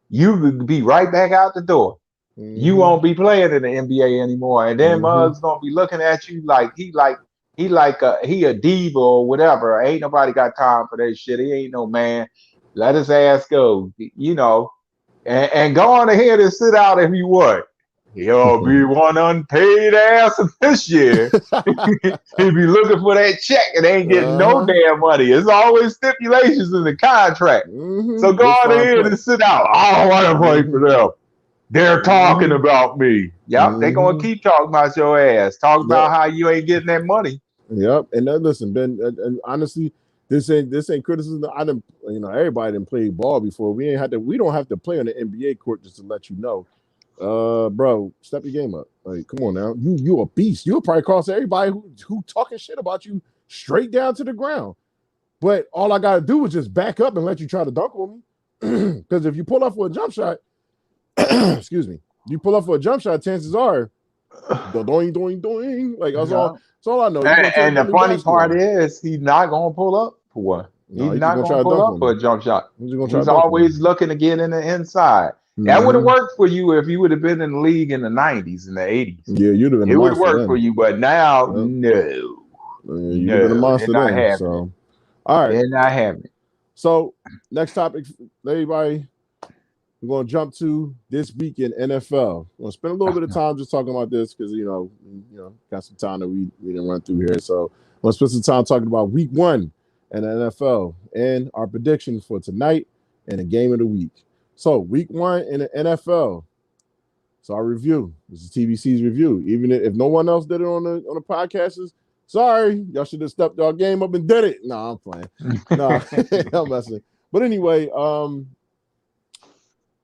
you could be right back out the door. You won't be playing in the NBA anymore. And then Muggs going to be looking at you like he a diva or whatever. Ain't nobody got time for that shit. He ain't no man. Let his ass go, and go on ahead and sit out if you want. He'll be one unpaid ass this year. He'll be looking for that check and ain't getting no damn money. There's always stipulations in the contract. So go out ahead and sit out. I don't want to play for them. They're talking about me. Yep, they're going to keep talking about your ass. Talk about how you ain't getting that money. Yep. And then listen, Ben, and honestly, this ain't criticism. I didn't, everybody didn't play ball before. We don't have to play on the NBA court just to let you know. Bro, step your game up. Like, come on now. You a beast. You'll probably cross everybody who talking shit about you straight down to the ground. But all I gotta do is just back up and let you try to dunk on me. Because if you pull up for a jump shot, excuse me, you pull up for a jump shot, chances are doing. Like that's all I know. And the funny part is he's not gonna pull up for one. He's not gonna pull up for a jump shot. He's always looking to get in the inside. That would have worked for you if you would have been in the league in the 90s and the 80s. Yeah, you'd have been. It would work for you, but now, no. You've been a monster then. So, all right, they're not having it. So, next topic, everybody. We're gonna jump to this week in NFL. We're gonna spend a little bit of time just talking about this because got some time that we didn't run through here. So, we're gonna spend some time talking about Week 1 in the NFL and our predictions for tonight and the game of the week. So, Week 1 in the NFL. So, our review. This is TBC's review. Even if no one else did it on the podcast, sorry, y'all should have stepped y'all game up and did it. No, I'm playing. No, I'm messing. But anyway,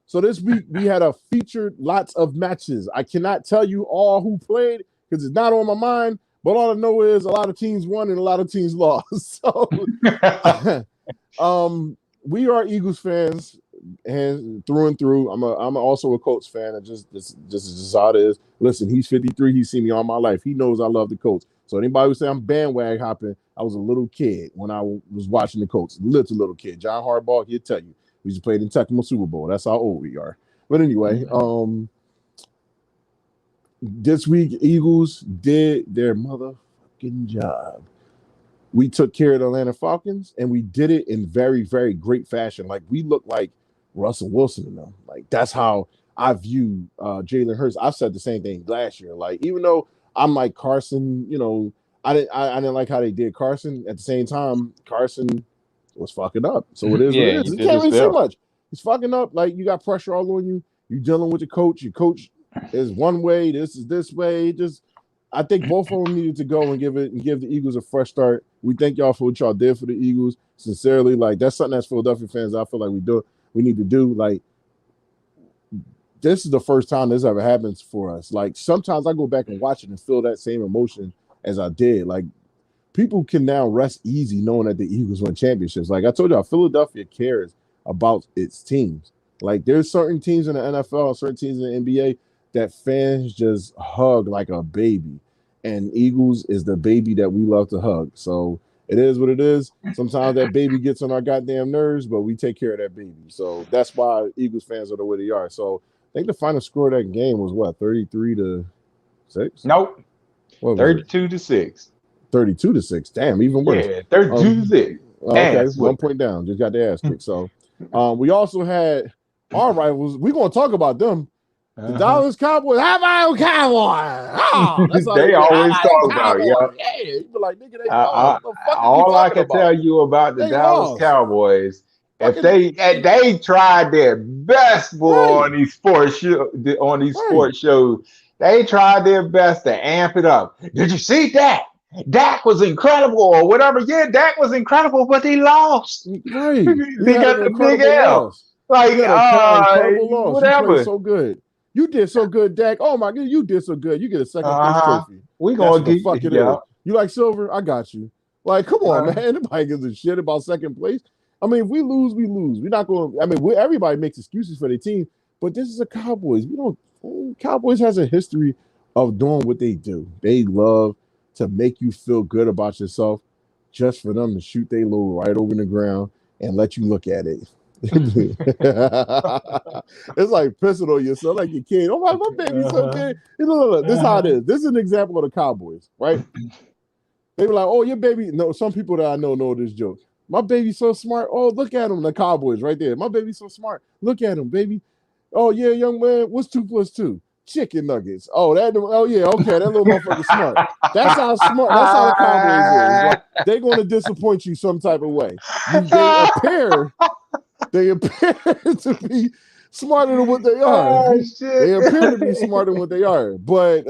so this week we had featured lots of matches. I cannot tell you all who played because it's not on my mind. But all I know is a lot of teams won and a lot of teams lost. So, we are Eagles fans. And through and through, I'm also a Colts fan. And just how it is. Listen, he's 53. He's seen me all my life. He knows I love the Colts. So anybody who say I'm bandwagon hopping, I was a little kid when I was watching the Colts. Little kid. John Harbaugh, he'll tell you. We just played in Tecmo Super Bowl. That's how old we are. But anyway, this week Eagles did their motherfucking job. We took care of the Atlanta Falcons, and we did it in very, very great fashion. Like, we look like Russell Wilson and them. Like, that's how I view Jalen Hurts. I've said the same thing last year. Like, even though I'm like Carson, I didn't like how they did Carson. At the same time, Carson was fucking up. So it is what it is. You can't really say much. He's fucking up. Like, you got pressure all on you. You're dealing with your coach. Your coach is one way. This is this way. I think both of them needed to go and give the Eagles a fresh start. We thank y'all for what y'all did for the Eagles. Sincerely, like, that's something as Philadelphia fans I feel like we need to do. Like, this is the first time this ever happens for us. Like, sometimes I go back and watch it and feel that same emotion as I did. Like, people can now rest easy knowing that the Eagles win championships. Like I told y'all, Philadelphia cares about its teams. Like, there's certain teams in the NFL, certain teams in the NBA that fans just hug like a baby. And Eagles is the baby that we love to hug. So it is what it is. Sometimes that baby gets on our goddamn nerves, but we take care of that baby. So that's why Eagles fans are the way they are. So I think the final score of that game was what, 33-6? Nope. 32-6. 32-6. Damn, even worse. Yeah, 32-6. Okay, 1 point down. Just got the ass kicked. So we also had our rivals. We're going to talk about them. The Dallas Cowboys. How about Cowboys? Oh, that's all they always talk about. Yeah, you be like, nigga, they all I can tell you about the Dallas Cowboys, if they tried their best, boy, on these sports shows, they tried their best to amp it up. Did you see that? Dak was incredible, or whatever. Yeah, Dak was incredible, but they lost. Right, they got the big L. Like, whatever. You played so good. You did so good, Dak. Oh my God, you did so good. You get a second place trophy. We gonna get fuck it is. You like silver? I got you. Like, come on, man. Nobody gives a shit about second place. I mean, if we lose, we lose. We're not going. I mean, everybody makes excuses for their team, but this is a Cowboys. Cowboys has a history of doing what they do. They love to make you feel good about yourself, just for them to shoot their load right over the ground and let you look at it. It's like pissing on yourself, like your kid. Oh my baby's so good. Look, this is how it is. This is an example of the Cowboys, right? They were like, "Oh, your baby." No, some people that I know this joke. My baby's so smart. Oh, look at him, the Cowboys right there. My baby's so smart. Look at him, baby. Oh yeah, young man. What's 2 + 2? chicken nuggets. Oh, yeah, okay, that little motherfucker smart. That's how smart. That's how the Cowboys is. Like, they're going to disappoint you some type of way. They appear to be smarter than what they are. Oh, shit. They appear to be smarter than what they are, but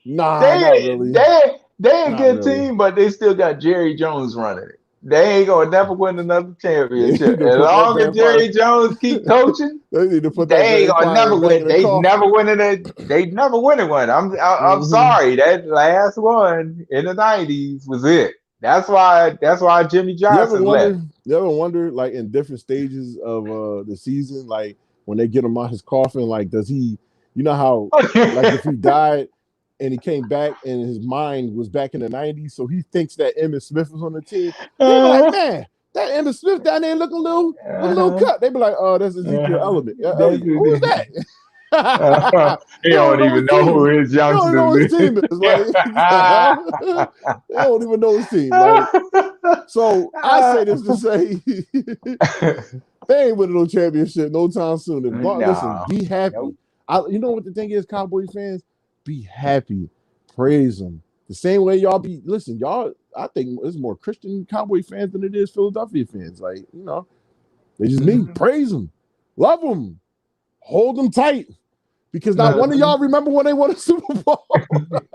not really. They a Not good really. team, but they still got Jerry Jones running it. They ain't gonna never win another championship. They need to As put that long as Jerry Jones keep coaching, They need to put that they ain't gonna vampire never back win. in the They coffin. never winning it. They never winning one. I'm sorry. That last one in the '90s was it. That's why Jimmy Johnson left. You ever wonder, like, in different stages of the season, like when they get him out his coffin, like, does he? You know how, like, if he died and he came back and his mind was back in the '90s, so he thinks that Emmitt Smith was on the team. They be like, man, that Emmitt Smith down there looking a little cut. They be like, oh, that's Ezekiel Elliott. Who is that? He don't even know who his youngsters know his team is. Like, they don't even know his team. Like, so I say this to say they ain't winning no championship no time soon. Listen, be happy. Nope. You know what the thing is, Cowboys fans? Be happy. Praise them. The same way y'all be. Listen, y'all, I think it's more Christian Cowboy fans than it is Philadelphia fans. Like, you know, they just mean praise them. Love them. Hold them tight. Because not one of y'all remember when they won a Super Bowl. The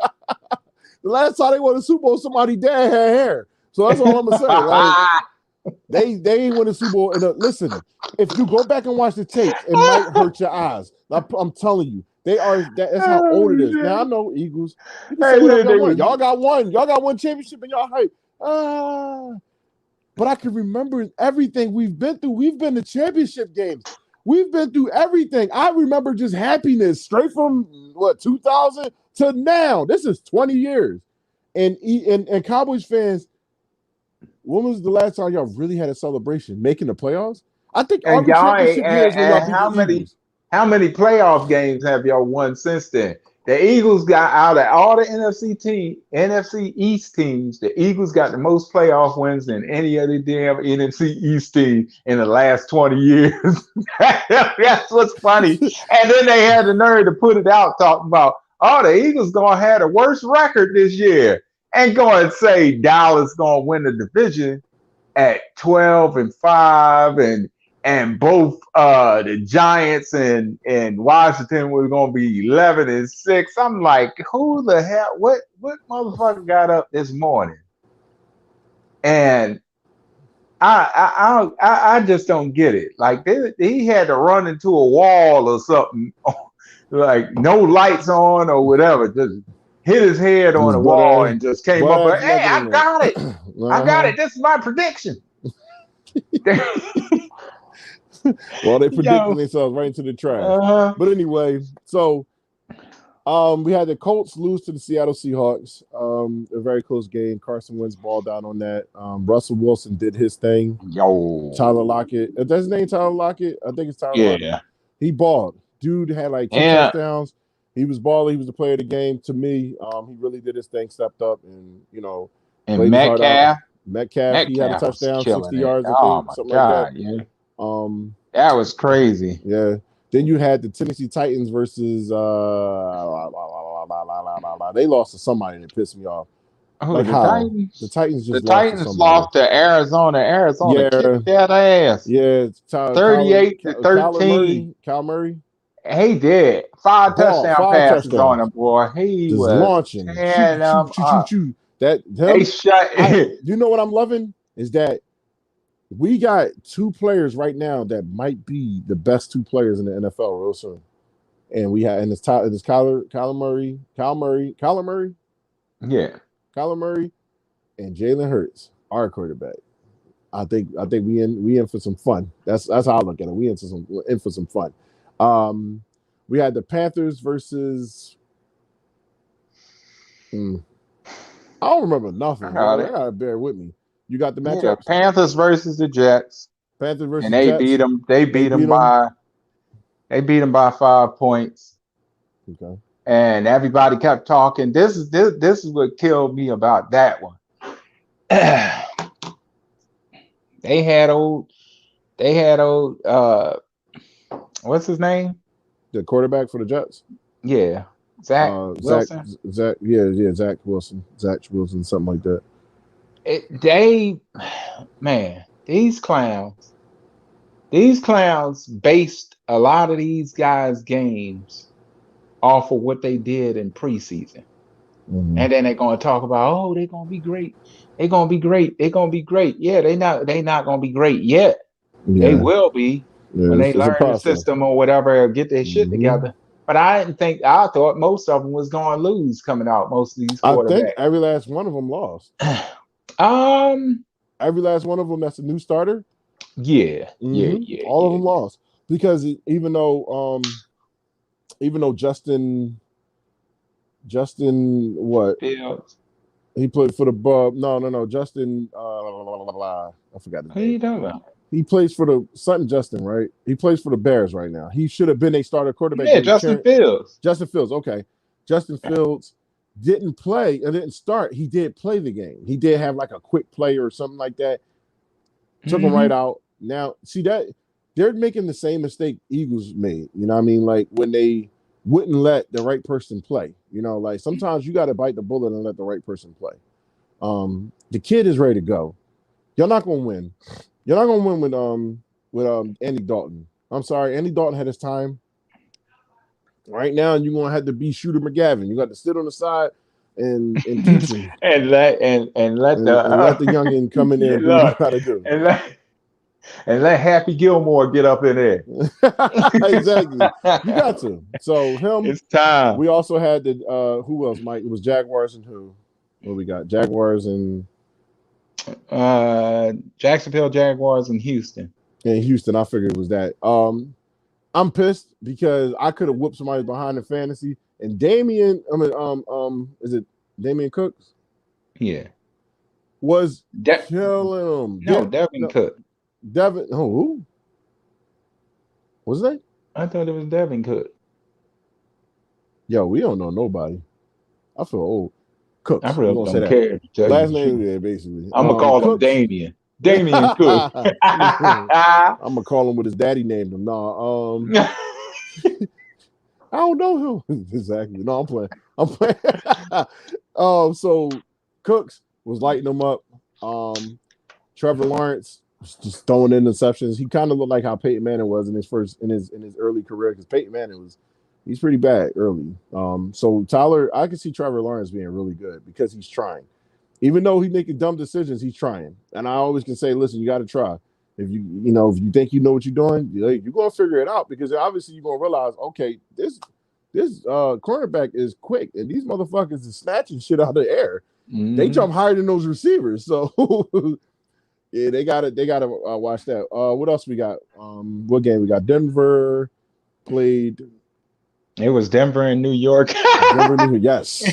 last time they won a Super Bowl, somebody dad had hair. So that's all I'm gonna say. Like, they ain't win a Super Bowl. And listen, if you go back and watch the tapes, it might hurt your eyes. I'm telling you, they are. That's how old it is. Now I know Eagles. You can say whatever y'all want. Y'all got one. Y'all got one championship, and y'all hype. But I can remember everything we've been through. We've been to championship games. We've been through everything. I remember just happiness straight from 2000 to now. This is 20 years. And Cowboys fans, when was the last time y'all really had a celebration? Making the playoffs? I think every championship years when y'all beat the Eagles. How many playoff games have y'all won since then? The Eagles got out of all the NFC East teams. The Eagles got the most playoff wins than any other damn NFC East team in the last 20 years. That's what's funny. And then they had the nerve to put it out talking about, oh, the Eagles gonna have the worst record this year, and go and say Dallas gonna win the division at 12-5, and both the Giants and Washington were going to be 11-6. I'm like, who the hell? What motherfucker got up this morning? And I just don't get it. Like, he had to run into a wall or something, like no lights on or whatever. Just hit his head on the wall and just came up and, hey, I got it. I got it. This is my prediction. Well, they predicting themselves right into the trash. But anyway, so we had the Colts lose to the Seattle Seahawks. A very close game. Carson Wentz balled down on that. Russell Wilson did his thing. Tyler Lockett. Is that his name, Tyler Lockett? I think it's Tyler Lockett. Yeah. He balled. Dude had like 2 touchdowns. He was balling. He was the player of the game to me. He really did his thing, stepped up, and, you know. And Metcalf, he had a touchdown, 60 yards, I think, something like that. Yeah. That was crazy. Yeah. Then you had the Tennessee Titans versus they lost to somebody and it pissed me off. Like, how? Titans? The Titans just lost to Arizona. Arizona kicked that ass. Yeah. 38-13. Kyle Murray. He did 5 touchdown passes on him, boy. He just was launching. Shoot. You know what I'm loving is that we got 2 players right now that might be the best 2 players in the NFL real soon. And we have, and it's Kyler Murray. Yeah. Kyler Murray and Jalen Hurts, our quarterback. I think we in for some fun. That's how I look at it. We in for some fun. We had the Panthers versus I don't remember nothing. You gotta bear with me. You got the matchup. Yeah, Panthers versus the Jets. Panthers versus and they Jets. beat them. They beat them by 5 points. Okay. And everybody kept talking. This is what killed me about that one. They had old what's his name? the quarterback for the Jets. Yeah, Zach Wilson. Zach Wilson, something like that. Man, these clowns based a lot of these guys' games off of what they did in preseason. Mm-hmm. And then they're gonna talk about, oh, they're gonna be great. They're gonna be great. They're gonna be great. Yeah, they not gonna be great yet. Yeah. They will be when they learn the system or whatever, or get their shit together. But I thought most of them was gonna lose coming out, most of these quarterbacks. I think every last one of them lost. Every last one of them that's a new starter. Yeah. All of them lost. Because even though Justin what? Fields. He played for the no. Justin I forgot his name. Who you talking about? He plays for the Sutton Justin, right? He plays for the Bears right now. He should have been a starter quarterback. Yeah, Justin Fields. Justin Fields, okay. Justin Fields didn't play or didn't start. He did play the game. He did have like a quick play or something like that. Took him right out. Now, see that they're making the same mistake Eagles made. You know what I mean? Like when they wouldn't let the right person play. You know, like sometimes you got to bite the bullet and let the right person play. The kid is ready to go. You're not going to win. You're not going to win with Andy Dalton. I'm sorry, Andy Dalton had his time. Right now, you're going to have to be Shooter McGavin. You got to sit on the side and teach him. and let the youngin come in there and do what you got to do. And let Happy Gilmore get up in there. Exactly. You got to. So him. It's time. We also had the who else, Mike? It was Jaguars and who? What we got? Jaguars and Jacksonville Jaguars and Houston. And Houston, I figured it was that. I'm pissed because I could have whooped somebody behind the fantasy. And Damian, is it Damian Cooks? Yeah. Was killing him. No, Devin Cook. Devin, who? What's that? I thought it was Devin Cook. Yo, we don't know nobody. I feel old. Cooks. I really don't care. Last name, yeah, basically. I'm gonna call him Damian. Damian Cook. I'm gonna call him what his daddy named him. No, I don't know him exactly. No, I'm playing. So Cooks was lighting them up. Trevor Lawrence was just throwing interceptions. He kind of looked like how Peyton Manning was in his early career, because Peyton Manning he's pretty bad early. So Tyler, I can see Trevor Lawrence being really good because he's trying. Even though he's making dumb decisions, he's trying. And I always can say, listen, you got to try. If you think you know what you're doing, you're going to figure it out, because obviously you're going to realize, okay, this cornerback is quick, and these motherfuckers is snatching shit out of the air. Mm-hmm. They jump higher than those receivers. So yeah, they got to watch that. What else we got? What game we got? Denver played. It was Denver and New York. Denver, New York, yes.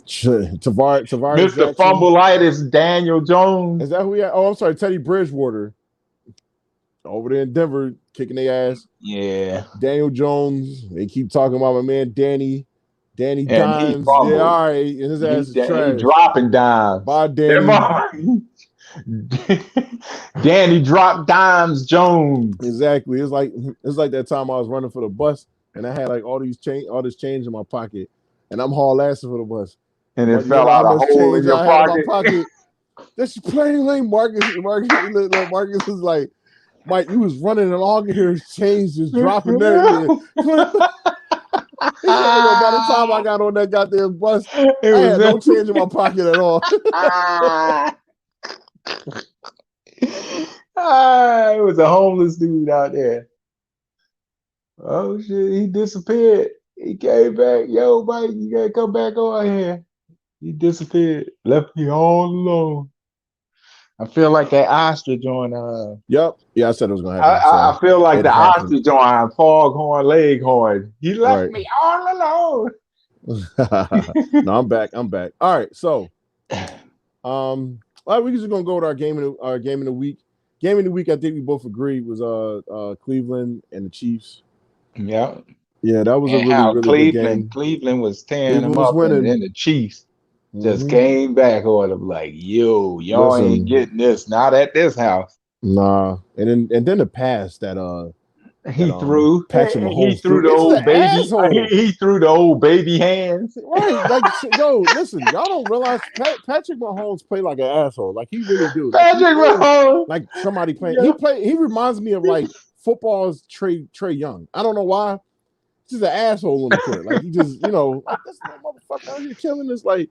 Tavares Mr. Jackson. Fumbleitis, Daniel Jones. Is that who we had? Oh, I'm sorry, Teddy Bridgewater. Over there in Denver, kicking their ass. Yeah. Daniel Jones. They keep talking about my man Danny Dimes. Yeah, all right. And his ass is trash. Dropping dimes. Bye, Danny. Danny dropped dimes Jones. Exactly. It's like that time I was running for the bus and I had like all this change in my pocket, and I'm haul assing for the bus. And it fell out a hole in your pocket. That's plain lane. Marcus was like, Mike, you was running along here, change just dropping there. By the time I got on that goddamn bus, I had no change in my pocket at all. It was a homeless dude out there. Oh shit, he disappeared. He came back. Yo, Mike, you gotta come back on here. He disappeared. Left me all alone. I feel like that ostrich on Yep. Yeah, I said it was gonna happen. I feel like the ostrich on Foghorn Leghorn. He left me all alone. No, I'm back. All right, so we're just gonna go to our game in the week. Game in the week, I think we both agreed was Cleveland and the Chiefs. Yeah. Yeah, that was a really good game. Cleveland was tearing them up, and then the Chiefs just came back on them like, yo, y'all ain't getting this, not at this house. Nah. And then the pass that He threw. Patrick Mahomes He threw the It's old the baby. asshole. He threw the old baby hands. Right, like yo, listen, y'all don't realize Patrick Mahomes play like an asshole. Like he really do. Like Patrick Mahomes. like somebody playing. Yeah. He reminds me of like football's Trey Young. I don't know why. He's just an asshole on the court. Like he just, like this motherfucker out here killing us. Like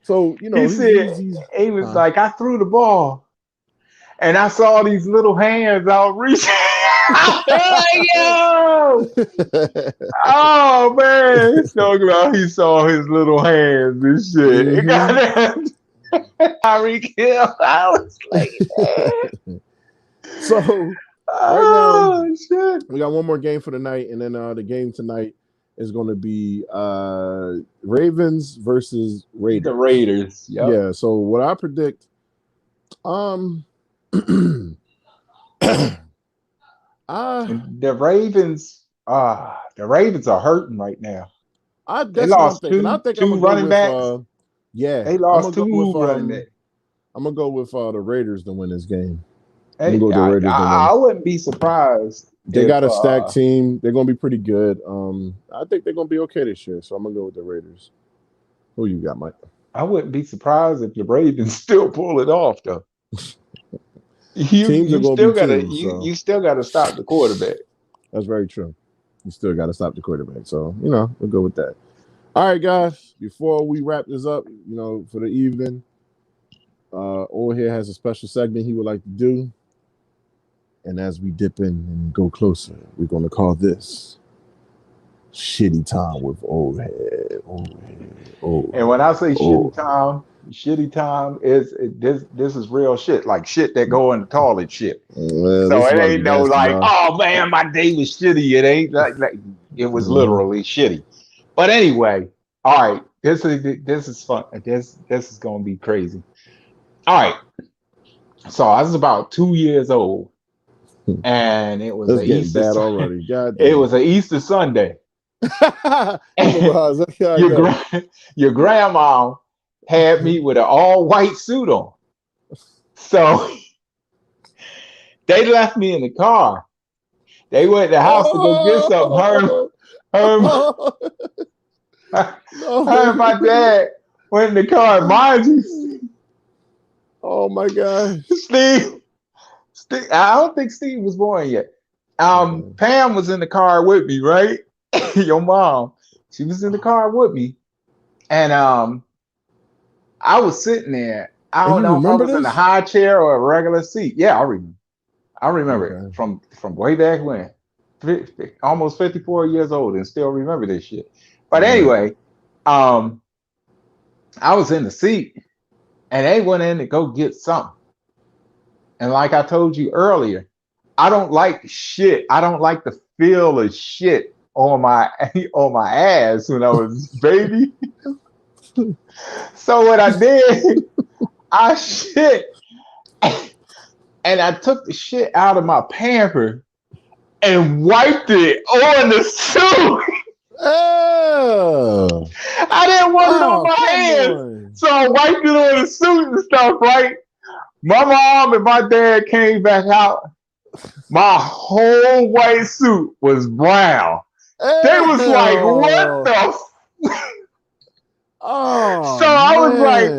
so, He said he was like, I threw the ball, and I saw these little hands out reaching. Yo! Oh man, he's talking about he saw his little hands and shit. It got that. Tyreek Hill. I was like, man. So right now, shit. We got one more game for the night, and then the game tonight is going to be Ravens versus Raiders. The Raiders. Yep. Yeah. So what I predict, the Ravens are hurting right now. They lost two running backs. Yeah, they lost two running backs. I'm gonna go with the Raiders to win this game. Hey, I wouldn't be surprised. They got a stacked team. They're gonna be pretty good. I think they're gonna be okay this year. So I'm gonna go with the Raiders. Who you got, Mike? I wouldn't be surprised if the Ravens still pull it off, though. You still gotta stop the quarterback. That's very true. You still gotta stop the quarterback. So we'll go with that. All right, guys. Before we wrap this up, for the evening, Old here has a special segment he would like to do. And as we dip in and go closer, we're gonna call this Shitty Time with Old Head. And when I say shitty time is this is real shit, like shit that go in the toilet shit. So it ain't no like, oh man, my day was shitty. It ain't like it was literally shitty. But anyway, all right, this is fun. This is gonna be crazy. All right, so I was about 2 years old, and it was it was an Easter Sunday. Your grandma had me with an all-white suit on. So they left me in the car. They went to the house to go get something. Her and my dad went in the car. Mind you, oh my God, Steve, I don't think Steve was born yet. Pam was in the car with me, right? Your mom, she was in the car with me, and I was sitting there. I don't know if I was in a high chair or a regular seat. Yeah, I remember it from way back when. Almost 54 years old and still remember this shit. But anyway, I was in the seat, and they went in to go get something. And like I told you earlier, I don't like shit. I don't like the feel of shit on my ass when I was a baby. So what I did, I shit, and I took the shit out of my pamper and wiped it on the suit. Oh. I didn't want it on my hands, so I wiped it on the suit and stuff, right? My mom and my dad came back out. My whole white suit was brown. They was like, what the Oh, so I was like,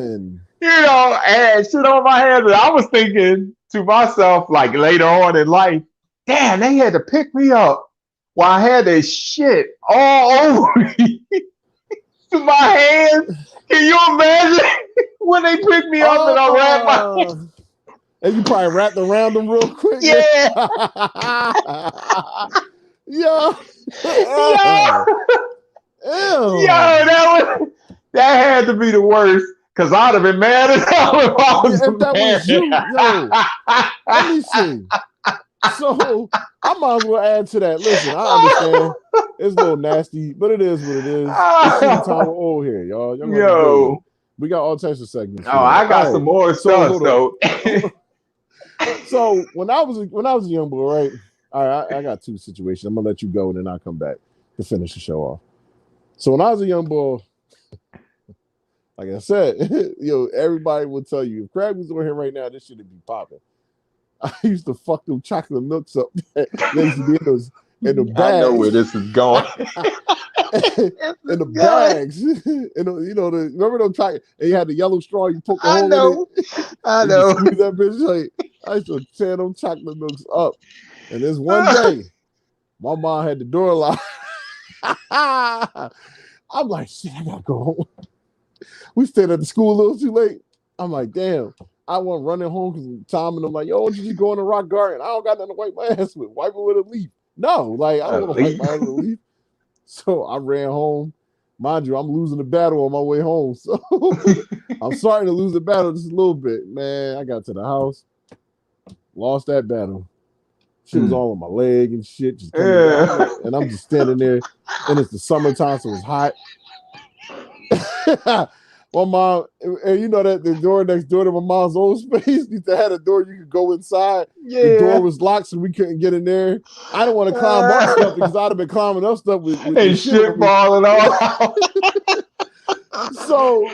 I had shit on my hands, and I was thinking to myself, like later on in life, damn, they had to pick me up while I had this shit all over me to my hands. Can you imagine when they picked me up and I wrapped my hands? And you probably wrapped around them real quick. Yeah. Yo. Yo, that had to be the worst, because I'd have been mad as hell if I was you. Yo, let me see. So I might as well add to that. Listen, I understand it's a little nasty, but it is what it is. It's time we're old here, y'all. Yo, we got all types of segments. Oh, I got some more stuff though. So when I was a young boy, right? All right, I got two situations. I'm gonna let you go, and then I'll come back to finish the show off. So when I was a young boy, like I said, everybody will tell you if Craig was on here right now, this shit would be popping. I used to fuck them chocolate milks up. They used to be in the bags. I know where this is going. In the bags. Remember them chocolate? And you had the yellow straw, you poke a hole in it. I know. Squeeze that bitch. Like, I used to tear them chocolate milks up. And this one day, my mom had the door locked. I'm like, shit, I gotta go home. We stayed at the school a little too late. I'm like, damn. I went running home because Tom and I'm like, yo, did you go in the rock garden? I don't got nothing to wipe my ass with. Wipe it with a leaf. No, like, I don't want to wipe my ass with a leaf. So I ran home. Mind you, I'm losing the battle on my way home. So I'm starting to lose the battle just a little bit. Man, I got to the house. Lost that battle. She was all on my leg and shit. Just down, and I'm just standing there. And it's the summertime, so it's hot. My mom, and you know that the door next door to my mom's old space used to have a door you could go inside. Yeah. The door was locked, so we couldn't get in there. I didn't want to climb up stuff because I'd have been climbing up stuff with and shit falling off. So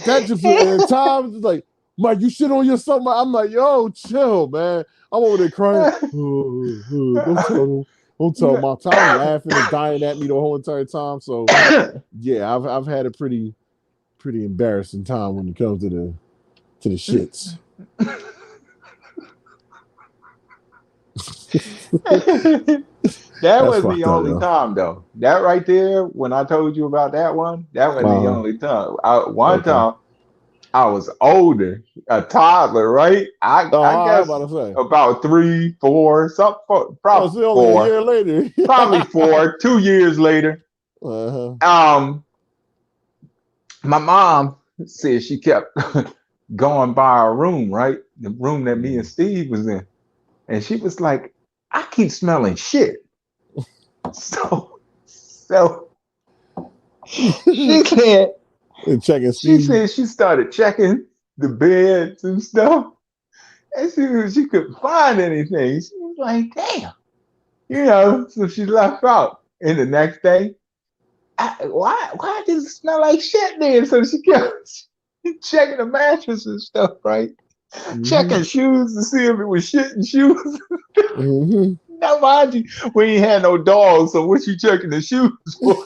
that just and Tom was like, Mike, you shit on your something. I'm like, yo, chill, man. I'm over there crying. Don't tell my Tom laughing and dying at me the whole entire time. So yeah, I've had a pretty embarrassing time when it comes to the shits. That was the only time though. That right there, when I told you about that one, that was the only time. One time I was older, a toddler, right? I guess about 3, 4, something, probably only 4. A year later. Probably 4, 2 years later. My mom said she kept going by our room, right? The room that me and Steve was in. And she was like, I keep smelling shit. So she said, and checking Steve. She said she started checking the beds and stuff. And she couldn't find anything. She was like, damn. So she left out. And the next day, why does it smell like shit then? So she kept checking the mattress and stuff, right? Mm-hmm. Checking shoes to see if it was shit in shoes. Mm-hmm. Now, mind you, we ain't had no dogs, so what you checking the shoes for?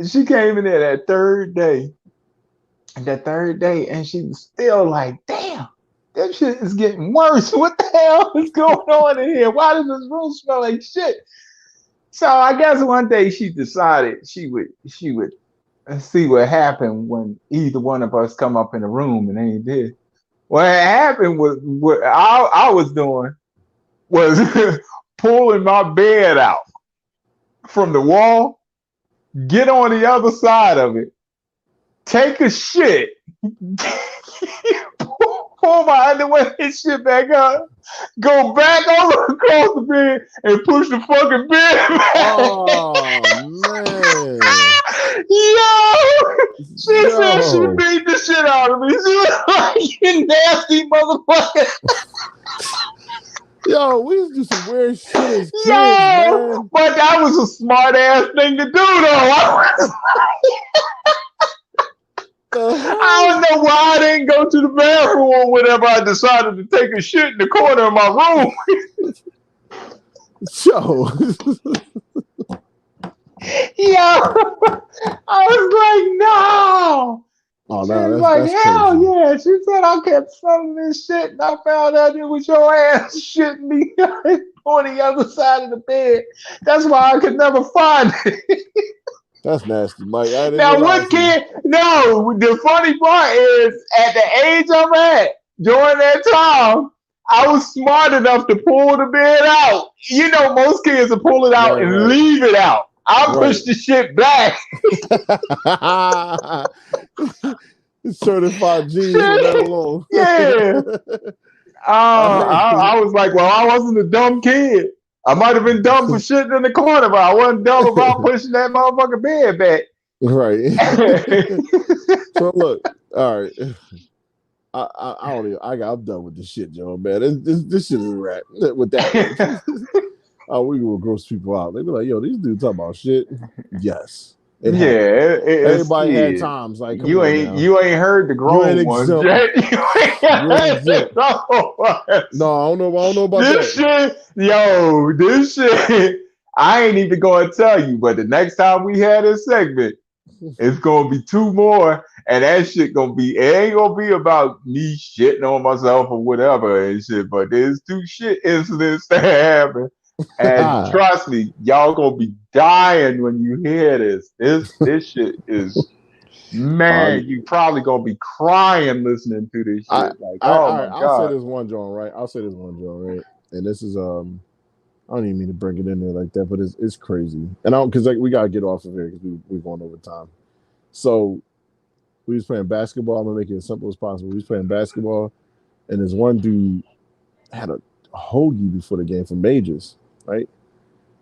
She came in there that third day, and she was still like, damn, that shit is getting worse. What the hell is going on in here? Why does this room smell like shit? So I guess one day she decided she would see what happened when either one of us come up in the room, and they did. What happened was what I was doing was pulling my bed out from the wall, get on the other side of it, take a shit, pull my underwear and shit back up, go back over across the bed and push the fucking bed back. Oh, man. She said she beat the shit out of me. She was like, you nasty motherfucker. Yo, we used to do some weird shit as kids, man. But that was a smart ass thing to do, though. I don't know why I didn't go to the bathroom or whatever. I decided to take a shit in the corner of my room. I was like, no. Oh, she no, was like, that's hell crazy. yeah. She said I kept smelling this shit, and I found out it was your ass shitting me on the other side of the bed. That's why I could never find it. That's nasty, Mike. Now, what kid? No, the funny part is, at the age I'm at, during that time, I was smart enough to pull the bed out. You know, most kids will pull it out and leave it out. I pushed the shit back. Certified genius with that alone. Yeah. I was like, well, I wasn't a dumb kid. I might have been dumb for shitting in the corner, but I wasn't dumb about pushing that motherfucking bed back. Right. So look, all right. I don't even. I'm done with this shit, Joe. Man, this shit is a wrap with that. Oh, we will gross people out. They be like, yo, these dudes talking about shit. Yes. It Yeah, happened. it's Everybody had kids. times. Like, come You on ain't now. you ain't heard the grown ones exempt. yet. You ain't exempt. No, I don't know about this that. this shit. I ain't even gonna tell you, but the next time we had this segment, it's gonna be two more, and that shit gonna be. It ain't gonna be about me shitting on myself or whatever and shit. But there's two shit incidents that happen, and trust me, y'all gonna be dying when you hear this. This shit is. Man, you probably gonna be crying listening to this shit. I'll say this one, John. Right? I'll say this one, John. Right? And this is I don't even mean to bring it in there like that, but it's crazy. And I don't because like we gotta get off of here because we're going over time. So we was playing basketball. I'm gonna make it as simple as possible. We was playing basketball, and this one dude had a hoagie before the game for majors, right?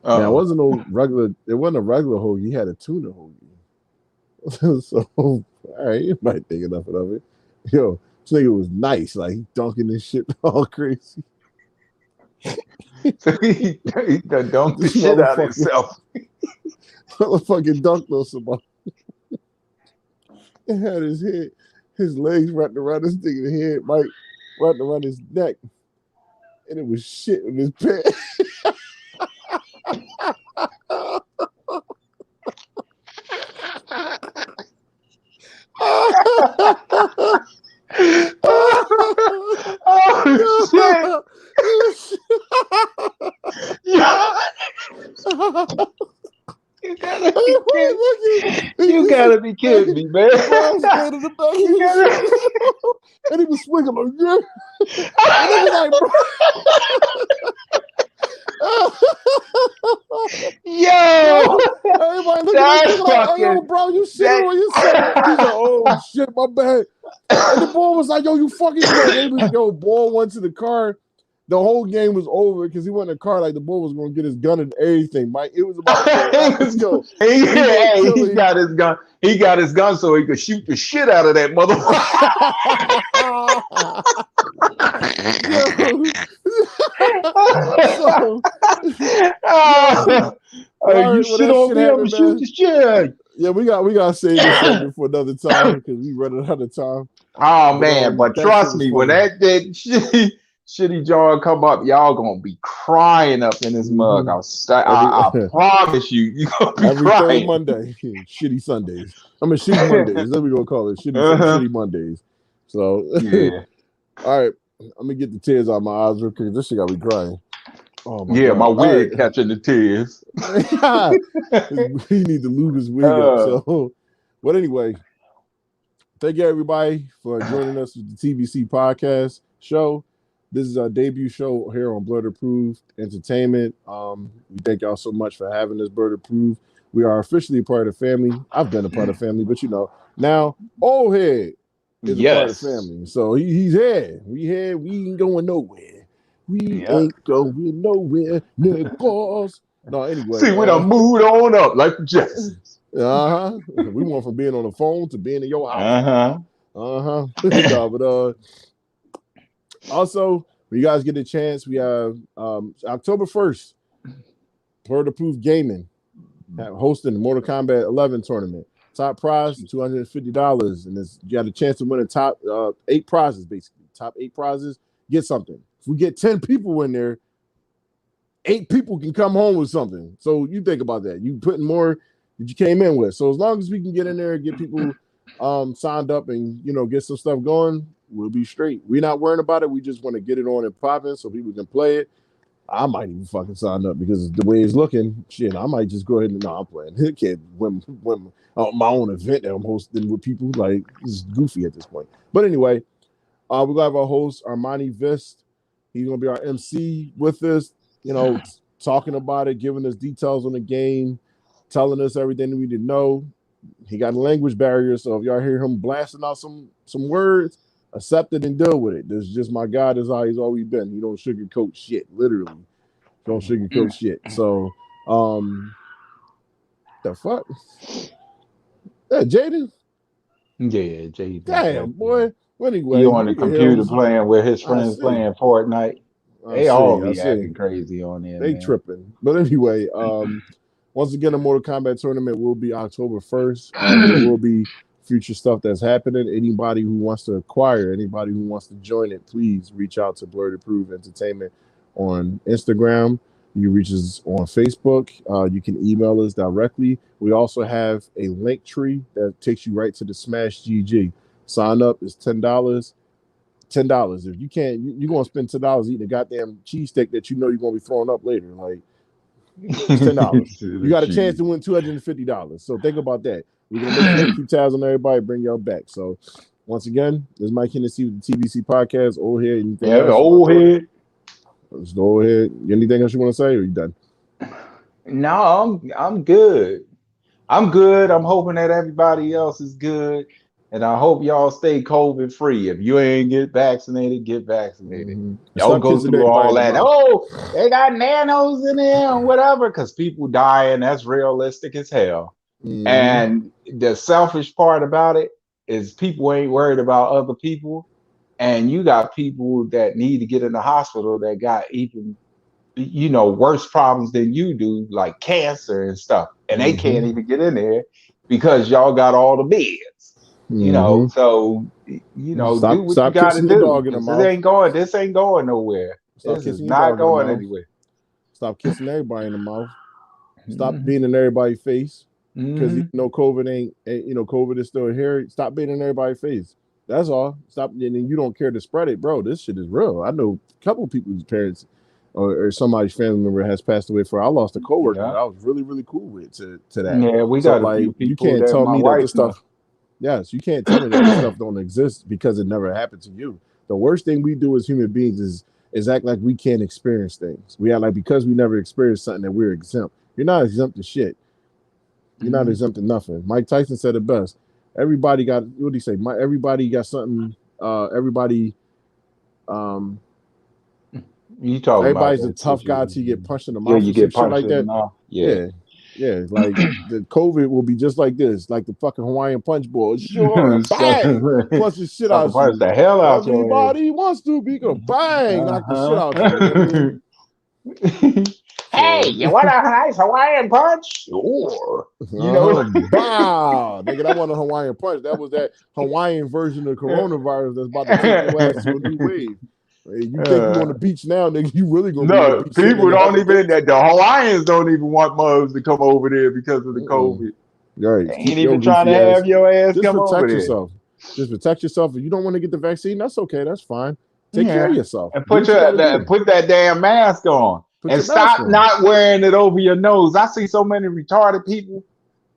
Now it wasn't a regular hoagie. He had a tuna hoagie. So, all right, you might think nothing of it. Yo, this nigga was nice, like he dunking this shit all crazy. So he dunked the shit out of himself. Motherfucking dunked on somebody. It had his legs wrapped around this nigga's head, Mike, wrapped around his neck, and it was shit in his pants. Oh shit! You gotta be kidding me, man! And he was swinging like, yeah. And he was like, bro. Yo, everybody looking at him like, hey, yo, bro, you shit on yourself. He's like, oh shit, my bad. And the boy was like, yo, you fucking yo, ball went to the car. The whole game was over because he went in the car like the boy was going to get his gun and everything. Mike, it was about to go. He got his gun. He got his gun so he could shoot the shit out of that motherfucker. You shit on me, I'm gonna shoot the shit. Yeah, we got to save this segment for another time because we running out of time. Oh man, but trust me, when that shitty jar come up, y'all gonna be crying up in this mug. I promise you, you gonna be every crying. third Monday, shitty Sundays. I mean, shitty Mondays. That's what we gonna call it, shitty Mondays. So, yeah. All right, I'm gonna get the tears out of my eyes real quick. This shit got me crying. Oh my God. My wig catching the tears. He need to lube his wig up. So, but anyway, thank you everybody for joining us with the TBC Podcast show. This is our debut show here on Blurred Approved Entertainment. We thank y'all so much for having this Blurred Approved. We are officially a part of the family. I've been a part of the family, but now old head is a part of the family. So he's here. We here. We ain't going nowhere. We ain't going nowhere. Niggas. No, anyway. See, we done moved on up like the Jetsons. We went from being on the phone to being in your house. No, but also, when you guys get a chance, we have October 1st, Blurred Approved Gaming hosting the Mortal Kombat 11 tournament. Top prize, $250. And you got a chance to win a top 8 prizes, basically. Top 8 prizes, get something. If we get 10 people in there, 8 people can come home with something. So you think about that. You putting more that you came in with. So as long as we can get in there and get people signed up and, get some stuff going, we'll be straight. We're not worrying about it. We just want to get it on and popping so people can play it. I might even fucking sign up because the way it's looking, shit, I might just go ahead and I'm playing. It can't win my own event that I'm hosting with people. Like, this is goofy at this point. But anyway, we're going to have our host, Armani Vist. He's going to be our MC with us, talking about it, giving us details on the game, telling us everything we need to know. He got a language barrier, so if y'all hear him blasting out some words, accept it and deal with it. This is just my guy. This is how he's always been. He don't sugarcoat shit, literally. Don't sugarcoat shit. So, the fuck? Yeah, Jaden? Yeah, Jaden. Damn, boy. Well, anyway. You on the computer playing with his friends playing Fortnite. They all be acting crazy on there. They tripping. But anyway, once again, the Mortal Kombat tournament will be October 1st. There will be future stuff that's happening. Anybody who wants to acquire, anybody who wants to join it, please reach out to Blurred Approved Entertainment on Instagram. You reach us on Facebook. You can email us directly. We also have a link tree that takes you right to the Smash GG. Sign up is $10. $10. If you can't, you're gonna spend $10 eating a goddamn cheesesteak that you know you're gonna be throwing up later. Like it's $10. You got a chance to win $250. So think about that. We're gonna make sure to keep tabs on everybody, bring y'all back. So once again, this is Mike Hennessy with the TBC Podcast. Old head, anything else? Old head. Let's go ahead. Anything else you want to say, or you done? No, I'm good. I'm good. I'm hoping that everybody else is good. And I hope y'all stay COVID free. If you ain't get vaccinated, get vaccinated. Mm-hmm. Don't go through all that. Oh, they got nanos in there and whatever, because people dying. That's realistic as hell. Mm-hmm. And the selfish part about it is people ain't worried about other people. And you got people that need to get in the hospital that got even, worse problems than you do, like cancer and stuff. And they can't even get in there because y'all got all the beds. So do what you got to do. This ain't going nowhere. This is not going anywhere. Stop kissing everybody in the mouth. Stop being in everybody's face. Because COVID COVID is still here. Stop being in everybody's face. That's all. Stop, and you don't care to spread it, bro. This shit is real. I know a couple of people's parents or somebody's family member has passed away. I lost a coworker that I was really, really cool with to that. Yeah, we got a few people. You can't tell me that this stuff. Yes, you can't tell me that this stuff don't exist because it never happened to you. The worst thing we do as human beings is act like we can't experience things. We act like because we never experienced something that we're exempt. You're not exempt to shit. You're not exempt to nothing. Mike Tyson said it best. Everybody got, what did he say? Everybody got something. Everybody's a tough guy till you get punched in the mouth. Yeah, you get punched like that. Yeah. Like the COVID will be just like this, like the fucking Hawaiian punch bowl. Sure, bang, punch the shit out of you. The hell out you. Everybody wants to be gonna bang, knock the shit out of you. Hey, you want a nice Hawaiian punch? Sure. Wow, nigga, that wasn't a Hawaiian punch. That was that Hawaiian version of coronavirus that's about to take your ass to a new wave. Hey, you think you on the beach now, nigga? You really gonna be on the beach? People don't even. The Hawaiians don't even want mugs to come over there because of the COVID. Right? They ain't even trying to have your ass come over there. Just protect yourself. If you don't want to get the vaccine, that's okay. That's fine. Take care of yourself and put that damn mask on. And stop not wearing it over your nose. I see so many retarded people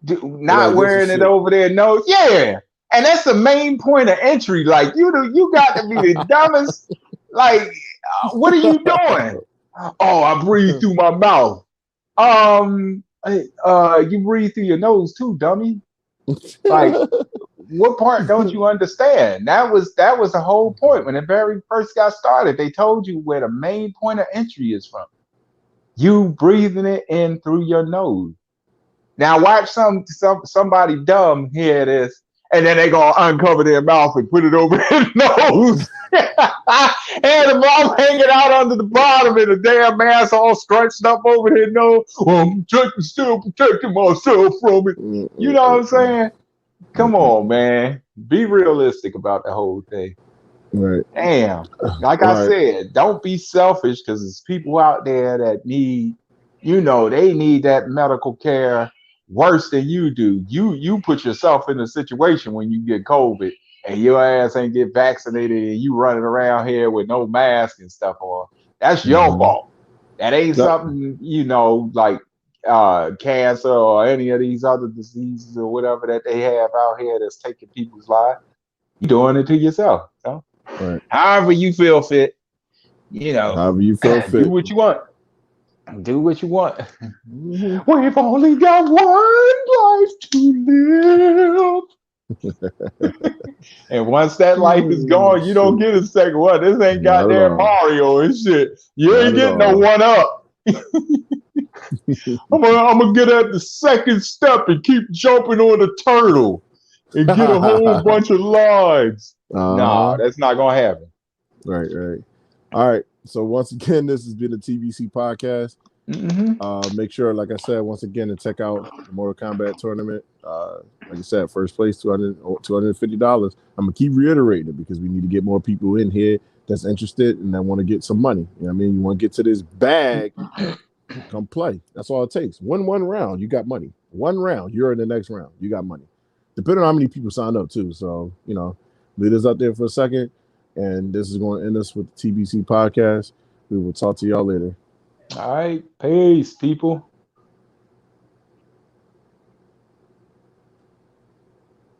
not wearing it over their nose. Yeah. And that's the main point of entry. Like, you got to be the dumbest. Like, what are you doing? Oh, I breathe through my mouth. You breathe through your nose too, dummy. Like, what part don't you understand? That was the whole point. When it very first got started, they told you where the main point of entry is from. You breathing it in through your nose. Now watch somebody dumb hear this, and then they gonna uncover their mouth and put it over their nose. And the mouth hanging out under the bottom and the damn mask all scrunched up over their nose. Well, I'm still protecting myself from it. You know what I'm saying? Come on, man. Be realistic about the whole thing. Right. Damn. Like I said, don't be selfish, because there's people out there that need, they need that medical care worse than you do. You put yourself in a situation when you get COVID and your ass ain't get vaccinated and you running around here with no mask and stuff on. That's your fault. That ain't something, like cancer or any of these other diseases or whatever that they have out here that's taking people's lives. You're doing it to yourself. So. Right. However you feel fit, However you feel fit. Do what you want. Do what you want. We've only got one life to live. And once that life is gone, you don't get a second one. This ain't goddamn Mario and shit. You ain't getting no one up. I'm gonna get at the second step and keep jumping on the turtle and get a whole bunch of lives. No, that's not gonna happen. Right. All right. So once again, this has been the TBC Podcast. Make sure, like I said, once again, to check out the Mortal Kombat tournament. Like I said, first place, $250. I'm gonna keep reiterating it because we need to get more people in here that's interested and that want to get some money. You know what I mean? You want to get to this bag, come play. That's all it takes. One round, you got money. One round, you're in the next round, you got money. Depending on how many people sign up too. So, lead us up there for a second. And this is going to end us with the TBC podcast. We will talk to y'all later. All right. Peace, people.